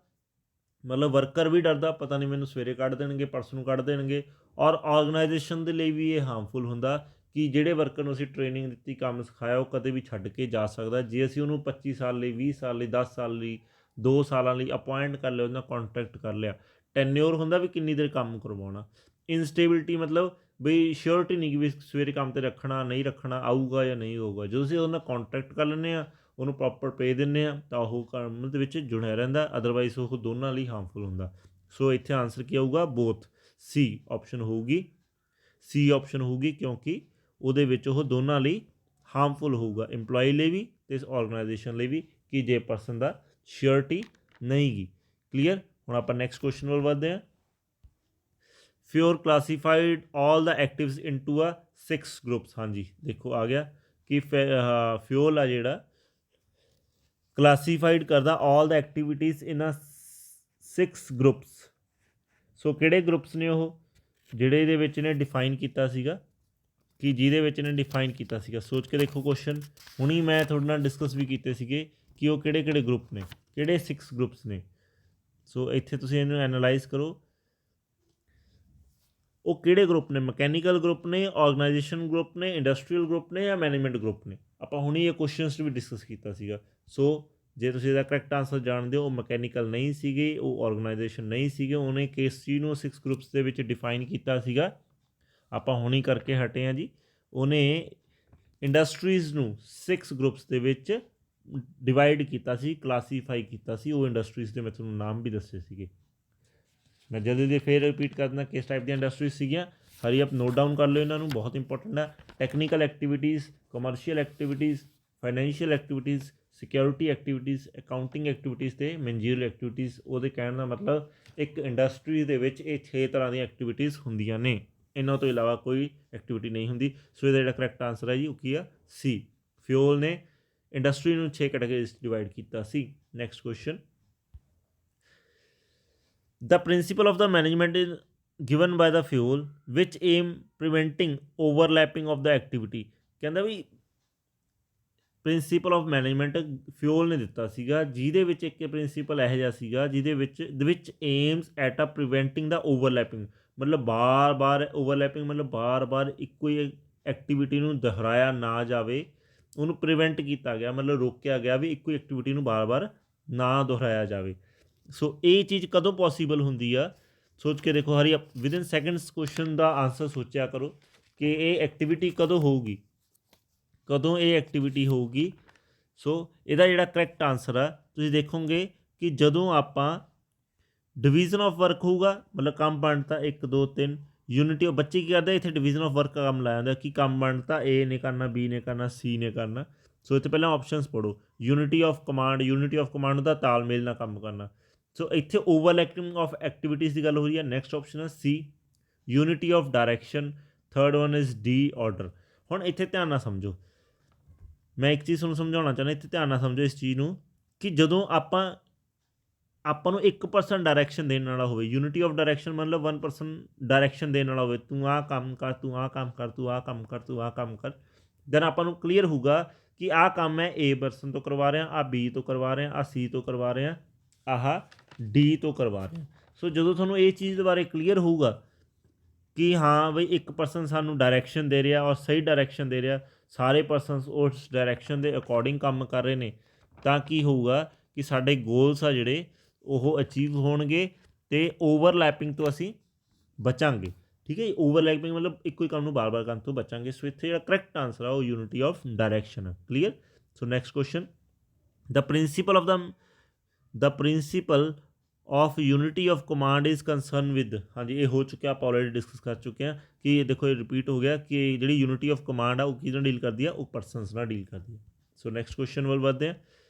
Speaker 1: ਮਤਲਬ ਵਰਕਰ ਵੀ ਡਰਦਾ, ਪਤਾ ਨਹੀਂ ਮੈਨੂੰ ਸਵੇਰੇ ਕੱਢ ਦੇਣਗੇ ਪਰਸੋਂ ਨੂੰ ਕੱਢ ਦੇਣਗੇ। ਔਰ ਆਰਗੇਨਾਈਜੇਸ਼ਨ ਦੇ ਲਈ ਵੀ ਇਹ ਹਾਰਮਫੁਲ ਹੁੰਦਾ ਕਿ ਜਿਹੜੇ ਵਰਕਰ ਨੂੰ ਅਸੀਂ ਟ੍ਰੇਨਿੰਗ ਦਿੱਤੀ, ਕੰਮ ਸਿਖਾਇਆ, ਉਹ ਕਦੇ ਵੀ ਛੱਡ ਕੇ ਜਾ ਸਕਦਾ। ਜੇ ਅਸੀਂ ਉਹਨੂੰ 25 ਸਾਲ ਲਈ, 20 ਸਾਲ ਲਈ, 10 ਸਾਲ ਲਈ, 2 ਸਾਲਾਂ ਲਈ ਅਪੁਆਇੰਟ ਕਰ ਲਿਆ, ਉਹਦੇ ਨਾਲ ਕੰਟਰੈਕਟ ਕਰ ਲਿਆ। ਟੈਨਿਓਰ ਹੁੰਦਾ ਵੀ ਕਿੰਨੀ ਦੇਰ ਕੰਮ ਕਰਵਾਉਣਾ। ਇਨਸਟੇਬਿਲਿਟੀ ਮਤਲਬ ਬਈ ਸ਼ੋਰਟੀ ਨਹੀਂ ਕਿ ਵੀ ਸਵੇਰੇ ਕੰਮ 'ਤੇ ਰੱਖਣਾ ਨਹੀਂ ਰੱਖਣਾ, ਆਊਗਾ ਜਾਂ ਨਹੀਂ ਆਊਗਾ। ਜਦੋਂ ਅਸੀਂ ਉਹਦੇ ਨਾਲ ਕੰਟਰੈਕਟ ਕਰ ਲੈਂਦੇ ਹਾਂ, ਉਹਨੂੰ ਪ੍ਰੋਪਰ ਪੇ ਦਿੰਦੇ ਹਾਂ, ਤਾਂ ਉਹ ਕੰਮ ਦੇ ਵਿੱਚ ਜੁੜਿਆ ਰਹਿੰਦਾ, ਅਦਰਵਾਈਜ਼ ਉਹ ਦੋਨਾਂ ਲਈ ਹਾਰਮਫੁਲ ਹੁੰਦਾ। ਸੋ ਇੱਥੇ ਆਨਸਰ ਕੀ ਆਊਗਾ, ਬੋਥ। ਸੀ ਆਪਸ਼ਨ ਹੋਊਗੀ, ਸੀ ਆਪਸ਼ਨ ਹੋਊਗੀ, ਕਿਉਂਕਿ ਉਹਦੇ ਵਿੱਚ ਉਹ ਦੋਨਾਂ ਲਈ ਹਾਰਮਫੁਲ ਹੋਊਗਾ, ਇੰਪਲੋਈ ਲਈ ਵੀ ਅਤੇ ਇਸ ਆਰਗੇਨਾਈਜੇਸ਼ਨ ਲਈ ਵੀ, ਕਿ ਜੇ ਪਰਸਨ ਦਾ ਸ਼ਿਓਰਟੀ ਨਹੀਂ ਗੀ। ਕਲੀਅਰ। ਹੁਣ ਆਪਾਂ ਨੈਕਸਟ ਕੁਐਸਚਨ ਵੱਲ ਵੱਧਦੇ ਹਾਂ। ਫਿਓਰ ਕਲਾਸੀਫਾਈਡ ਆਲ ਦਾ ਐਕਟਿਵਸ ਇਨਟੂ ਆ 6 ਗਰੁੱਪਸ। ਹਾਂਜੀ ਦੇਖੋ ਆ ਗਿਆ ਕਿ ਫਿਓਲ ਆ ਜਿਹੜਾ ਕਲਾਸੀਫਾਈਡ ਕਰਦਾ ਆਲ ਦਾ ਐਕਟੀਵਿਟੀਜ਼ ਇਨ ਆ 6 ਗਰੁੱਪਸ। ਸੋ ਕਿਹੜੇ ਗਰੁੱਪਸ ਨੇ ਉਹ ਜਿਹੜੇ ਇਹਦੇ ਵਿੱਚ ਨੇ ਡਿਫਾਈਨ ਕੀਤਾ ਸੀਗਾ, ਕਿ ਜਿਹਦੇ ਵਿੱਚ ਨੇ ਡਿਫਾਈਨ ਕੀਤਾ ਸੀਗਾ। ਸੋਚ ਕੇ ਦੇਖੋ ਕੁਐਸਚਨ, ਹੁਣੀ ਮੈਂ ਤੁਹਾਡੇ ਨਾਲ ਡਿਸਕਸ ਵੀ ਕੀਤੇ ਸੀਗੇ ਕਿ ਉਹ ਕਿਹੜੇ ਕਿਹੜੇ ਗਰੁੱਪ ਨੇ, ਕਿਹੜੇ 6 ਗਰੁੱਪਸ ਨੇ। ਸੋ ਇੱਥੇ ਤੁਸੀਂ ਇਹਨੂੰ ਐਨਾਲਾਈਜ਼ ਕਰੋ, ਉਹ ਕਿਹੜੇ ਗਰੁੱਪ ਨੇ, ਮਕੈਨੀਕਲ ਗਰੁੱਪ ਨੇ, ਆਰਗੇਨਾਈਜੇਸ਼ਨ ਗਰੁੱਪ ਨੇ, ਇੰਡਸਟਰੀਅਲ ਗਰੁੱਪ ਨੇ ਜਾਂ ਮੈਨੇਜਮੈਂਟ ਗਰੁੱਪ ਨੇ। ਆਪਾਂ ਹੁਣੀ ਇਹ ਕੁਐਸਚਨਸ ਵੀ ਡਿਸਕਸ ਕੀਤਾ ਸੀਗਾ। ਸੋ ਜੇ ਤੁਸੀਂ ਇਹਦਾ ਕਰੈਕਟ ਆਨਸਰ ਜਾਣਦੇ ਹੋ, ਉਹ ਮਕੈਨੀਕਲ ਨਹੀਂ ਸੀਗੇ, ਉਹ ਆਰਗੇਨਾਈਜੇਸ਼ਨ ਨਹੀਂ ਸੀਗੇ, ਉਹਨੇ ਕਿਸ ਚੀਜ਼ ਨੂੰ 6 ਗਰੁੱਪਸ ਦੇ ਵਿੱਚ ਡਿਫਾਈਨ ਕੀਤਾ ਸੀਗਾ, ਆਪਾਂ ਹੁਣੀ ਕਰਕੇ ਹਟੇ ਹਾਂ ਜੀ। ਉਹਨੇ ਇੰਡਸਟਰੀਜ਼ ਨੂੰ 6 ਗਰੁੱਪਸ ਦੇ ਵਿੱਚ ਡਿਵਾਈਡ ਕੀਤਾ ਸੀ, ਕਲਾਸੀਫਾਈ ਕੀਤਾ ਸੀ। ਉਹ ਇੰਡਸਟਰੀਜ਼ ਦੇ ਮੈਂ ਤੁਹਾਨੂੰ ਨਾਮ ਵੀ ਦੱਸੇ ਸੀਗੇ। ਮੈਂ ਜਲਦੀ ਦੇ ਫੇਰ ਰਿਪੀਟ ਕਰ ਦਿੰਦਾ ਕਿਸ ਟਾਈਪ ਦੀਆਂ ਇੰਡਸਟਰੀਜ਼ ਸੀਗੀਆਂ। ਹਰੀ ਆਪ ਨੋਟ ਡਾਊਨ ਕਰ ਲਿਓ ਇਹਨਾਂ ਨੂੰ, ਬਹੁਤ ਇੰਪੋਰਟੈਂਟ ਹੈ। Technical activities, commercial activities, financial activities, security activities, accounting activities ਅਤੇ ਮੈਨੇਜੀਰੀਅਲ ਐਕਟੀਵਿਟੀਜ਼। ਉਹਦੇ ਕਹਿਣ ਦਾ ਮਤਲਬ ਇੱਕ ਇੰਡਸਟਰੀ ਦੇ ਵਿੱਚ ਇਹ 6 ਤਰ੍ਹਾਂ ਦੀਆਂ ਐਕਟੀਵਿਟੀਜ਼ ਹੁੰਦੀਆਂ ਨੇ, ਇਹਨਾਂ ਤੋਂ ਇਲਾਵਾ ਕੋਈ ਐਕਟੀਵਿਟੀ ਨਹੀਂ ਹੁੰਦੀ। ਸੋ ਇਹਦਾ ਜਿਹੜਾ ਕਰੈਕਟ ਆਨਸਰ ਹੈ ਜੀ ਉਹ ਕੀ ਆ, ਸੀ। ਫਿਓਲ ਨੇ ਇੰਡਸਟਰੀ ਨੂੰ 6 ਕੈਟਾਗਰੀਜ਼ ਡਿਵਾਈਡ ਕੀਤਾ ਸੀ। Next question, the principle of the management is given by the fuel which aim preventing overlapping of the activity। ਕਹਿੰਦਾ ਵੀ ਪ੍ਰਿੰਸੀਪਲ ਆਫ ਮੈਨੇਜਮੈਂਟ ਫਿਊਲ ਨੇ ਦਿੱਤਾ ਸੀਗਾ, ਜਿਹਦੇ ਵਿੱਚ ਇੱਕ ਪ੍ਰਿੰਸੀਪਲ ਇਹੋ ਜਿਹਾ ਸੀਗਾ ਜਿਹਦੇ ਵਿੱਚ ਏਮਸ ਐਟ ਆ ਪ੍ਰੀਵੈਂਟਿੰਗ ਦਾ ਓਵਰਲੈਪਿੰਗ, ਮਤਲਬ ਬਾਰ ਓਵਰਲੈਪਿੰਗ ਮਤਲਬ ਬਾਰ ਇੱਕੋ ਹੀ ਐਕਟੀਵਿਟੀ ਨੂੰ ਦੁਹਰਾਇਆ ਨਾ ਜਾਵੇ, ਉਹਨੂੰ ਪ੍ਰੀਵੈਂਟ ਕੀਤਾ ਗਿਆ, ਮਤਲਬ ਰੋਕਿਆ ਗਿਆ ਵੀ ਇੱਕੋ ਹੀ ਐਕਟੀਵਿਟੀ ਨੂੰ ਬਾਰ ਨਾ ਦੁਹਰਾਇਆ ਜਾਵੇ। ਸੋ ਇਹ ਚੀਜ਼ ਕਦੋਂ ਪੋਸੀਬਲ ਹੁੰਦੀ ਆ, ਸੋਚ ਕੇ ਦੇਖੋ ਹਰੀ, ਵਿਦਿਨ ਸੈਕਿੰਡਸ ਕੁਐਸਚਨ ਦਾ ਆਨਸਰ ਸੋਚਿਆ ਕਰੋ ਕਿ ਇਹ ਐਕਟੀਵਿਟੀ ਕਦੋਂ ਹੋਊਗੀ, ਕਦੋਂ ਇਹ ਐਕਟੀਵਿਟੀ ਹੋਊਗੀ। ਸੋ ਇਹਦਾ ਜਿਹੜਾ ਕਰੈਕਟ ਆਨਸਰ ਆ ਤੁਸੀਂ ਦੇਖੋਗੇ ਕਿ ਜਦੋਂ ਆਪਾਂ ਡਿਵੀਜ਼ਨ ਆਫ ਵਰਕ ਹੋਊਗਾ, ਮਤਲਬ ਕੰਮ ਬਣਤਾ 1 2 3, ਯੂਨਿਟੀ ਆਫ ਬੱਚੇ ਕੀ ਕਰਦੇ ਇੱਥੇ ਡਿਵੀਜ਼ਨ ਆਫ ਵਰਕ ਕੰਮ ਲਾਇਆ ਜਾਂਦਾ ਕਿ ਕੰਮ ਬਣਤਾ A ਨੇ ਕਰਨਾ, B ਨੇ ਕਰਨਾ, C ਨੇ ਕਰਨਾ। ਸੋ ਇੱਥੇ ਪਹਿਲਾਂ ਆਪਸ਼ਨਸ ਪੜ੍ਹੋ। ਯੂਨਿਟੀ ਆਫ ਕਮਾਂਡ ਦਾ ਤਾਲਮੇਲ ਨਾਲ ਕੰਮ ਕਰਨਾ। ਸੋ ਇੱਥੇ ਓਵਰਲੈਪਿੰਗ ਆਫ ਐਕਟੀਵਿਟੀਜ਼ ਦੀ ਗੱਲ ਹੋ ਰਹੀ ਹੈ। ਨੈਕਸਟ ਆਪਸ਼ਨ ਹੈ C unity of direction. Third one is the order. ਹੁਣ ਇੱਥੇ ਧਿਆਨ ਨਾਲ ਸਮਝੋ, ਮੈਂ ਇੱਕ ਚੀਜ਼ ਤੁਹਾਨੂੰ ਸਮਝਾਉਣਾ ਚਾਹੁੰਦਾ, ਇੱਥੇ ਧਿਆਨ ਨਾਲ ਸਮਝੋ ਇਸ ਚੀਜ਼ ਨੂੰ ਕਿ ਜਦੋਂ ਆਪਾਂ ਨੂੰ ਇੱਕ ਪਰਸਨ ਡਾਇਰੈਕਸ਼ਨ ਦੇਣ ਵਾਲਾ ਹੋਵੇ, ਯੂਨਿਟੀ ਆਫ ਡਾਇਰੈਕਸ਼ਨ ਮਤਲਬ ਵਨ ਪਰਸਨ ਡਾਇਰੈਕਸ਼ਨ ਦੇਣ ਵਾਲਾ ਹੋਵੇ, ਤੂੰ ਆਹ ਕੰਮ ਕਰ, ਤੂੰ ਆਹ ਕੰਮ ਕਰ, ਤੂੰ ਆਹ ਕੰਮ ਕਰ, ਤੂੰ ਆਹ ਕੰਮ ਕਰ, ਦੈਨ ਆਪਾਂ ਨੂੰ ਕਲੀਅਰ ਹੋਊਗਾ ਕਿ ਆਹ ਕੰਮ ਮੈਂ ਏ ਪਰਸਨ ਤੋਂ ਕਰਵਾ ਰਿਹਾ, ਆਹ ਬੀ ਤੋਂ ਕਰਵਾ ਰਿਹਾ, ਆਹ ਸੀ ਤੋਂ ਕਰਵਾ ਰਿਹਾ, ਆਹ ਡੀ ਤੋਂ ਕਰਵਾ ਰਿਹਾ। ਸੋ ਜਦੋਂ ਤੁਹਾਨੂੰ ਇਹ ਚੀਜ਼ ਦੇ ਬਾਰੇ ਕਲੀਅਰ ਹੋਊਗਾ ਕਿ ਹਾਂ ਬਈ ਇੱਕ ਪਰਸਨ ਸਾਨੂੰ ਡਾਇਰੈਕਸ਼ਨ ਦੇ ਰਿਹਾ ਔਰ ਸਹੀ ਡਾਇਰੈਕਸ਼ਨ ਦੇ ਰਿਹਾ, ਸਾਰੇ ਪਰਸਨਸ ਉਸ ਡਾਇਰੈਕਸ਼ਨ ਦੇ ਅਕੋਰਡਿੰਗ ਕੰਮ ਕਰ ਰਹੇ ਨੇ, ਤਾਂ ਕੀ ਹੋਊਗਾ ਕਿ ਸਾਡੇ ਗੋਲਸ ਆ ਜਿਹੜੇ ਉਹ ਅਚੀਵ ਹੋਣਗੇ ਅਤੇ ਓਵਰਲੈਪਿੰਗ ਤੋਂ ਅਸੀਂ ਬਚਾਂਗੇ। ਠੀਕ ਹੈ ਜੀ, ਓਵਰਲੈਪਿੰਗ ਮਤਲਬ ਇੱਕੋ ਹੀ ਕੰਮ ਨੂੰ ਬਾਰ ਬਾਰ ਕਰਨ ਤੋਂ ਬਚਾਂਗੇ। ਸੋ ਇੱਥੇ ਜਿਹੜਾ ਕਰੈਕਟ ਆਨਸਰ ਆ ਉਹ ਯੂਨਿਟੀ ਆਫ ਡਾਇਰੈਕਸ਼ਨ ਆ। Clear. So next question, the principle of unity of command is concern with. ਹਾਂਜੀ, ਇਹ ਹੋ ਚੁੱਕਿਆ, ਆਪਾਂ ਆਲਰੇਡੀ ਡਿਸਕਸ ਕਰ ਚੁੱਕੇ ਹਾਂ ਕਿ ਦੇਖੋ ਇਹ ਰਿਪੀਟ ਹੋ ਗਿਆ ਕਿ ਜਿਹੜੀ ਯੂਨਿਟੀ ਆਫ ਕਮਾਂਡ ਆ ਉਹ ਕਿਹਦੇ ਨਾਲ ਡੀਲ ਕਰਦੀ ਆ, ਉਹ ਪਰਸਨਸ ਨਾਲ ਡੀਲ ਕਰਦੀ ਹੈ। ਸੋ ਨੈਕਸਟ ਕੁਐਸਚਨ ਵੱਲ ਵੱਧਦੇ ਹਾਂ।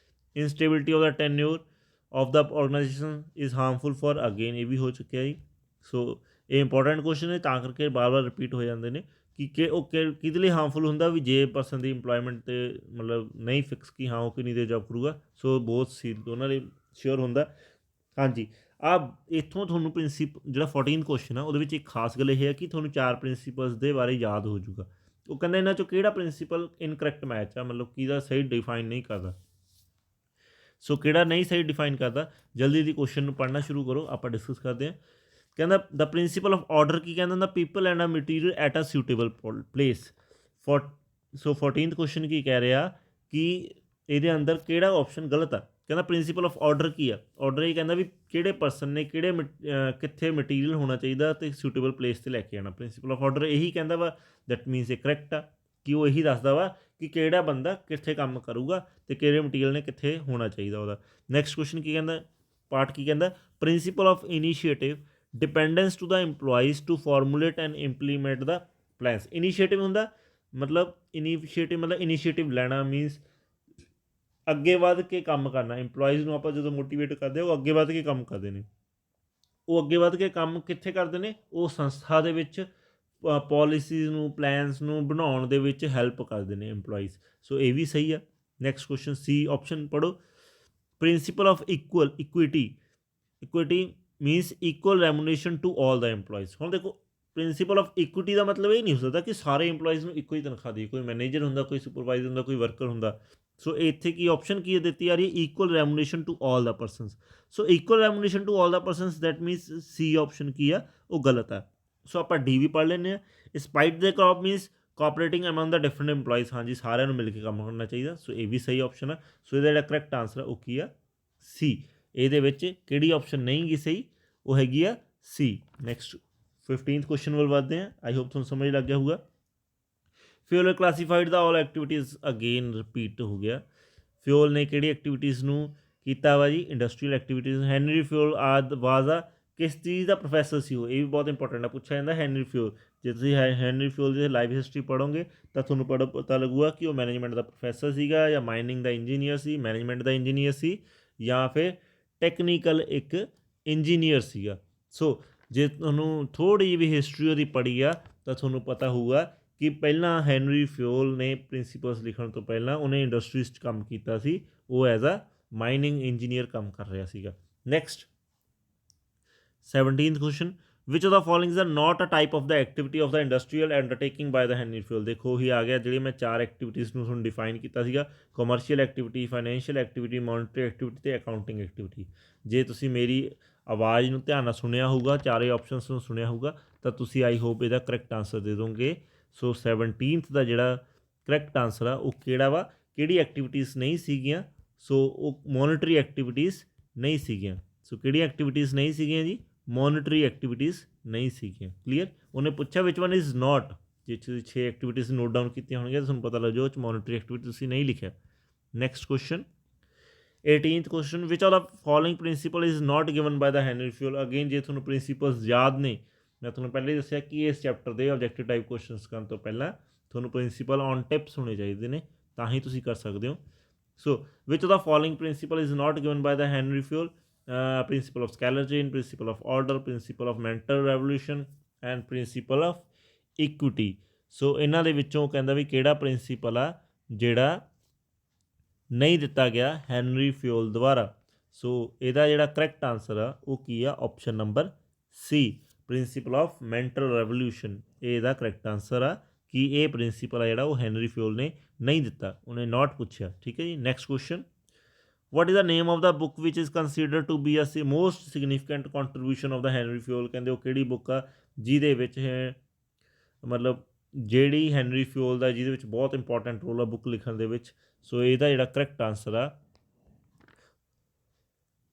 Speaker 1: Instability of the tenure of the organisation is harmful for, again ਇਹ ਵੀ ਹੋ ਚੁੱਕਿਆ ਜੀ। ਸੋ ਇਹ ਇੰਪੋਰਟੈਂਟ ਕੁਐਸਚਨ ਹੈ, ਤਾਂ ਕਰਕੇ ਬਾਰ ਰਿਪੀਟ ਹੋ ਜਾਂਦੇ ਨੇ ਕਿ ਉਹ ਕਿਹਦੇ ਲਈ ਹਾਰਮਫੁਲ ਹੁੰਦਾ, ਵੀ ਜੇ ਪਰਸਨ ਦੀ ਇੰਪਲੋਇਮੈਂਟ 'ਤੇ ਮਤਲਬ ਨਹੀਂ ਫਿਕਸ ਕਿ ਹਾਂ ਉਹ ਕਿੰਨੀ ਦੇਰ ਜੋਬ ਕਰੂਗਾ। ਸੋ ਬਹੁਤ ਸੀ ਦੋਨਾਂ ਲਈ ਸ਼ੋਰ ਹੁੰਦਾ। ਹਾਂਜੀ, ਇੱਥੋਂ ਤੁਹਾਨੂੰ ਜਿਹੜਾ 14th ਕੁਐਸਚਨ ਆ ਉਹਦੇ ਵਿੱਚ ਇੱਕ ਖਾਸ ਗੱਲ ਇਹ ਹੈ ਕਿ ਤੁਹਾਨੂੰ 4 ਪ੍ਰਿੰਸੀਪਲਸ ਦੇ ਬਾਰੇ ਯਾਦ ਹੋ ਜਾਊਗਾ। ਉਹ ਕਹਿੰਦਾ ਇਹਨਾਂ 'ਚੋਂ ਕਿਹੜਾ ਪ੍ਰਿੰਸੀਪਲ ਇਨਕਰੈਕਟ ਮੈਚ ਆ, ਮਤਲਬ ਕਿਹਦਾ ਸਹੀ ਡਿਫਾਈਨ ਨਹੀਂ ਕਰਦਾ। ਸੋ ਕਿਹੜਾ ਨਹੀਂ ਸਹੀ ਡਿਫਾਈਨ ਕਰਦਾ, ਜਲਦੀ ਦੀ ਕੁਐਸਚਨ ਨੂੰ ਪੜ੍ਹਨਾ ਸ਼ੁਰੂ ਕਰੋ, ਆਪਾਂ ਡਿਸਕਸ ਕਰਦੇ ਹਾਂ। ਕਹਿੰਦਾ ਦ ਪ੍ਰਿੰਸੀਪਲ ਆਫ ਆਰਡਰ ਕੀ ਕਹਿੰਦਾ ਹੁੰਦਾ, people and a material at a suitable place. So 14th question ਕੀ ਕਹਿ ਰਿਹਾ ਕਿ ਇਹਦੇ ਅੰਦਰ ਕਿਹੜਾ ਆਪਸ਼ਨ ਗਲਤ ਆ। ਕਹਿੰਦਾ ਪ੍ਰਿੰਸੀਪਲ ਆਫ ਆਰਡਰ ਕੀ ਆ, ਆਰਡਰ ਇਹ ਕਹਿੰਦਾ ਵੀ ਕਿਹੜੇ ਪਰਸਨ ਨੇ ਕਿੱਥੇ ਮਟੀਰੀਅਲ ਹੋਣਾ ਚਾਹੀਦਾ ਅਤੇ ਸੁਟੇਬਲ ਪਲੇਸ 'ਤੇ ਲੈ ਕੇ ਆਉਣਾ। ਪ੍ਰਿੰਸੀਪਲ ਆਫ ਆਰਡਰ ਇਹੀ ਕਹਿੰਦਾ ਵਾ, ਦੈਟ ਮੀਨਸ ਇਹ ਕਰੈਕਟ ਆ ਕਿ ਉਹ ਇਹੀ ਦੱਸਦਾ ਵਾ ਕਿ ਕਿਹੜਾ ਬੰਦਾ ਕਿੱਥੇ ਕੰਮ ਕਰੂਗਾ ਅਤੇ ਕਿਹੜੇ ਮਟੀਰੀਅਲ ਨੇ ਕਿੱਥੇ ਹੋਣਾ ਚਾਹੀਦਾ ਉਹਦਾ। ਨੈਕਸਟ ਕੁਐਸਚਨ ਕੀ ਕਹਿੰਦਾ, ਪਾਰਟ ਕੀ ਕਹਿੰਦਾ, principle of initiative dependence to the employees to formulate and implement the plans. Initiative ਹੁੰਦਾ ਮਤਲਬ ਇਨੀਸ਼ੀਏਟਿਵ ਲੈਣਾ, ਮੀਨਸ ਅੱਗੇ ਵੱਧ ਕੇ ਕੰਮ ਕਰਨਾ। ਇੰਪਲੋਈਜ਼ ਨੂੰ ਆਪਾਂ ਜਦੋਂ ਮੋਟੀਵੇਟ ਕਰਦੇ ਹਾਂ ਉਹ ਅੱਗੇ ਵੱਧ ਕੇ ਕੰਮ ਕਰਦੇ ਨੇ। ਉਹ ਅੱਗੇ ਵੱਧ ਕੇ ਕੰਮ ਕਿੱਥੇ ਕਰਦੇ ਨੇ, ਉਹ ਸੰਸਥਾ ਦੇ ਵਿੱਚ ਪੋਲਿਸੀਜ਼ ਨੂੰ, ਪਲੈਨਸ ਨੂੰ ਬਣਾਉਣ ਦੇ ਵਿੱਚ ਹੈਲਪ ਕਰਦੇ ਨੇ ਇੰਪਲੋਈਜ਼। ਸੋ ਇਹ ਵੀ ਸਹੀ ਆ। ਨੈਕਸਟ ਕੁਐਸਚਨ ਸੀ ਆਪਸ਼ਨ ਪੜ੍ਹੋ। Principle of equity means equal remuneration to all the employees. ਹੁਣ ਦੇਖੋ, ਪ੍ਰਿੰਸੀਪਲ ਆਫ ਇਕੁਇਟੀ ਦਾ ਮਤਲਬ ਇਹ ਨਹੀਂ ਹੋ ਸਕਦਾ ਕਿ ਸਾਰੇ ਇੰਪਲੋਈਜ਼ ਨੂੰ ਇੱਕੋ ਹੀ ਤਨਖਾਹ ਦੀ, ਕੋਈ ਮੈਨੇਜਰ ਹੁੰਦਾ, ਕੋਈ ਸੁਪਰਵਾਈਜ਼ਰ ਹੁੰਦਾ, ਕੋਈ ਵਰਕਰ ਹੁੰਦਾ। ਸੋ ਇੱਥੇ ਕੀ ਆਪਸ਼ਨ ਕੀ ਦਿੱਤੀ ਆ ਰਹੀ, equal remuneration to all the persons. So equal remuneration to all the persons, that means C option ਕੀ ਆ, ਉਹ ਗਲਤ ਆ। ਸੋ ਆਪਾਂ ਡੀ ਵੀ ਪੜ੍ਹ ਲੈਂਦੇ ਹਾਂ। ਸਪਾਈਟ ਦੇ ਕ੍ਰੌਪ ਮੀਨਸ ਕੋਆਪਰੇਟਿੰਗ ਅਮੰਗ ਦਾ ਡਿਫਰੈਂਟ ਇੰਪਲੋਈਜ਼। ਹਾਂਜੀ, ਸਾਰਿਆਂ ਨੂੰ ਮਿਲ ਕੇ ਕੰਮ ਕਰਨਾ ਚਾਹੀਦਾ। ਸੋ ਇਹ ਵੀ ਸਹੀ ਆਪਸ਼ਨ ਆ। ਸੋ ਇਹਦਾ ਜਿਹੜਾ ਕਰੈਕਟ ਆਨਸਰ ਆ ਉਹ ਕੀ ਆ, ਸੀ। ਇਹਦੇ ਵਿੱਚ ਕਿਹੜੀ ਆਪਸ਼ਨ ਨਹੀਂ ਗੀ ਸਹੀ, ਉਹ ਹੈਗੀ ਆ ਸੀ। ਨੈਕਸਟ 15th ਕੁਐਸਚਨ ਵੱਲ ਵੱਧਦੇ ਹਾਂ। ਆਈ ਹੋਪ ਤੁਹਾਨੂੰ ਸਮਝ ਲੱਗ ਗਿਆ ਹੋਊਗਾ। ਫਿਊਲ ਕਲਾਸੀਫਾਈਡ ਦਾ ਆਲ ਐਕਟੀਵਿਟੀਜ਼, ਅਗੇਨ ਰਿਪੀਟ ਹੋ ਗਿਆ। ਫਿਊਲ ਨੇ ਕਿਹੜੀ ਐਕਟੀਵਿਟੀਜ਼ ਨੂੰ ਕੀਤਾ ਵਾ ਜੀ, ਇੰਡਸਟਰੀਅਲ ਐਕਟੀਵਿਟੀਜ਼। ਹੈਨਰੀ ਫਿਊਲ ਵਾਜ਼ ਆ ਕਿਸ ਚੀਜ਼ ਦਾ ਪ੍ਰੋਫੈਸਰ ਸੀ ਉਹ, ਇਹ ਵੀ ਬਹੁਤ ਇੰਪੋਰਟੈਂਟ ਆ, ਪੁੱਛਿਆ ਜਾਂਦਾ ਹੈਨਰੀ ਫਿਊਲ। ਜੇ ਤੁਸੀਂ ਹੈਨਰੀ ਫਿਊਲ ਦੀ ਲਾਈਫ ਹਿਸਟਰੀ ਪੜ੍ਹੋਗੇ ਤਾਂ ਤੁਹਾਨੂੰ ਪਤਾ ਲੱਗੂਗਾ ਕਿ ਉਹ ਮੈਨੇਜਮੈਂਟ ਦਾ ਪ੍ਰੋਫੈਸਰ ਸੀਗਾ, ਜਾਂ ਮਾਈਨਿੰਗ ਦਾ ਇੰਜੀਨੀਅਰ ਸੀ, ਮੈਨੇਜਮੈਂਟ ਦਾ ਇੰਜੀਨੀਅਰ ਸੀ, ਜਾਂ ਫਿਰ ਟੈਕਨੀਕਲ ਇੱਕ ਇੰਜੀਨੀਅਰ ਸੀਗਾ। ਸੋ ਜੇ ਤੁਹਾਨੂੰ ਥੋੜ੍ਹੀ ਜਿਹੀ ਵੀ ਹਿਸਟਰੀ ਉਹਦੀ ਪੜ੍ਹੀ ਆ ਤਾਂ ਤੁਹਾਨੂੰ ਪਤਾ ਹੋਊਗਾ ਕਿ ਪਹਿਲਾਂ ਹੈਨਰੀ ਫਿਊਲ ਨੇ ਪ੍ਰਿੰਸੀਪਲਸ ਲਿਖਣ ਤੋਂ ਪਹਿਲਾਂ ਉਹਨੇ ਇੰਡਸਟਰੀਜ਼ 'ਚ ਕੰਮ ਕੀਤਾ ਸੀ। ਉਹ ਐਜ਼ ਅ ਮਾਈਨਿੰਗ ਇੰਜੀਨੀਅਰ ਕੰਮ ਕਰ ਰਿਹਾ ਸੀਗਾ। Next 17th question, which of the followings are not a type of the activity of the industrial undertaking by the Henry Fayol. ਦੇਖੋ ਉਹੀ ਆ ਗਿਆ, ਜਿਹੜੀ ਮੈਂ 4 ਐਕਟੀਵਿਟੀਜ਼ ਨੂੰ ਤੁਹਾਨੂੰ ਡਿਫਾਈਨ ਕੀਤਾ ਸੀਗਾ, commercial activity, financial activity, monetary activity ਅਤੇ ਅਕਾਊਂਟਿੰਗ ਐਕਟੀਵਿਟੀ। ਜੇ ਤੁਸੀਂ ਮੇਰੀ ਆਵਾਜ਼ ਨੂੰ ਧਿਆਨ ਨਾਲ ਸੁਣਿਆ ਹੋਊਗਾ, ਚਾਰੇ ਆਪਸ਼ਨਸ ਨੂੰ ਸੁਣਿਆ ਹੋਊਗਾ, ਤਾਂ ਤੁਸੀਂ ਆਈ ਹੋਪ ਇਹਦਾ ਕਰੈਕਟ ਆਨਸਰ ਦੇ ਦੋਗੇ। ਸੋ 17th ਦਾ ਜਿਹੜਾ ਕਰੈਕਟ ਆਨਸਰ ਆ ਉਹ ਕਿਹੜਾ ਵਾ, ਕਿਹੜੀ ਐਕਟੀਵਿਟੀਜ਼ ਨਹੀਂ ਸੀਗੀਆਂ। ਸੋ ਉਹ ਮੋਨੀਟਰੀ ਐਕਟੀਵਿਟੀਜ਼ ਨਹੀਂ ਸੀਗੀਆਂ। ਸੋ ਕਿਹੜੀਆਂ ਐਕਟੀਵਿਟੀਜ਼ ਨਹੀਂ ਸੀਗੀਆਂ ਜੀ, ਮੋਨੀਟਰੀ ਐਕਟੀਵਿਟੀਜ਼ ਨਹੀਂ ਸੀਗੀਆਂ। ਕਲੀਅਰ। ਉਹਨੇ ਪੁੱਛਿਆ ਵਿਚ ਵਨ ਇਜ਼ ਨਾਟ, ਜੇ ਤੁਸੀਂ 6 ਐਕਟੀਵਿਟੀਜ਼ ਨੋਟ ਡਾਊਨ ਕੀਤੀਆਂ ਹੋਣਗੀਆਂ ਤੁਹਾਨੂੰ ਪਤਾ ਲੱਗ ਜਾਓ ਉਹ 'ਚ ਮੋਨੀਟਰੀ ਐਕਟੀਵਿਟੀ ਤੁਸੀਂ ਨਹੀਂ ਲਿਖਿਆ। Next question 18th question, which of the following principle is not given by the Henry Fayol. Again ਜੇ ਤੁਹਾਨੂੰ ਪ੍ਰਿੰਸੀਪਲਸ ਯਾਦ ਨੇ, ਮੈਂ ਤੁਹਾਨੂੰ ਪਹਿਲਾਂ ਹੀ ਦੱਸਿਆ ਕਿ ਇਸ ਚੈਪਟਰ ਦੇ ਆਬਜੈਕਟਿਵ ਟਾਈਪ ਕੁਐਸਚਨਸ ਕਰਨ ਤੋਂ ਪਹਿਲਾਂ ਤੁਹਾਨੂੰ ਪ੍ਰਿੰਸੀਪਲ ਔਨ ਟਿਪਸ ਹੋਣੇ ਚਾਹੀਦੇ ਨੇ, ਤਾਂ ਹੀ ਤੁਸੀਂ ਕਰ ਸਕਦੇ ਹੋ। So which of the following principle is not given by the Henry Fayol, principle of scalar chain, principle of order, principle of mental revolution and principle of equity. So ਇਹਨਾਂ ਦੇ ਵਿੱਚੋਂ ਕਹਿੰਦਾ ਵੀ ਕਿਹੜਾ ਪ੍ਰਿੰਸੀਪਲ ਆ ਜਿਹੜਾ ਨਹੀਂ ਦਿੱਤਾ ਗਿਆ ਹੈਨਰੀ ਫਿਊਲ ਦੁਆਰਾ। ਸੋ ਇਹਦਾ ਜਿਹੜਾ ਕਰੈਕਟ ਆਂਸਰ ਆ ਉਹ ਕੀ ਆ, option number C, principal of mental revolution. ਇਹ ਇਹਦਾ ਕਰੈਕਟ ਆਂਸਰ ਆ ਕਿ ਇਹ ਪ੍ਰਿੰਸੀਪਲ ਆ ਜਿਹੜਾ ਉਹ ਹੈਨਰੀ ਫਿਊਲ ਨੇ ਨਹੀਂ ਦਿੱਤਾ, ਉਹਨੇ ਨਾਟ ਪੁੱਛਿਆ। ਠੀਕ ਹੈ ਜੀ। Next question, what is the name of the book which is considered to be a most significant contribution of the Henry Fuel? ਕਹਿੰਦੇ ਉਹ ਕਿਹੜੀ ਬੁੱਕ ਆ ਜਿਹਦੇ ਵਿੱਚ ਹੈ ਮਤਲਬ ਜਿਹੜੀ ਹੈਨਰੀ ਫਿਊਲ ਦਾ ਜਿਹਦੇ ਵਿੱਚ ਬਹੁਤ ਇੰਪੋਰਟੈਂਟ ਰੋਲ ਆ ਬੁੱਕ ਲਿਖਣ ਦੇ ਵਿੱਚ। ਸੋ ਇਹਦਾ ਜਿਹੜਾ ਕਰੈਕਟ ਆਂਸਰ ਆ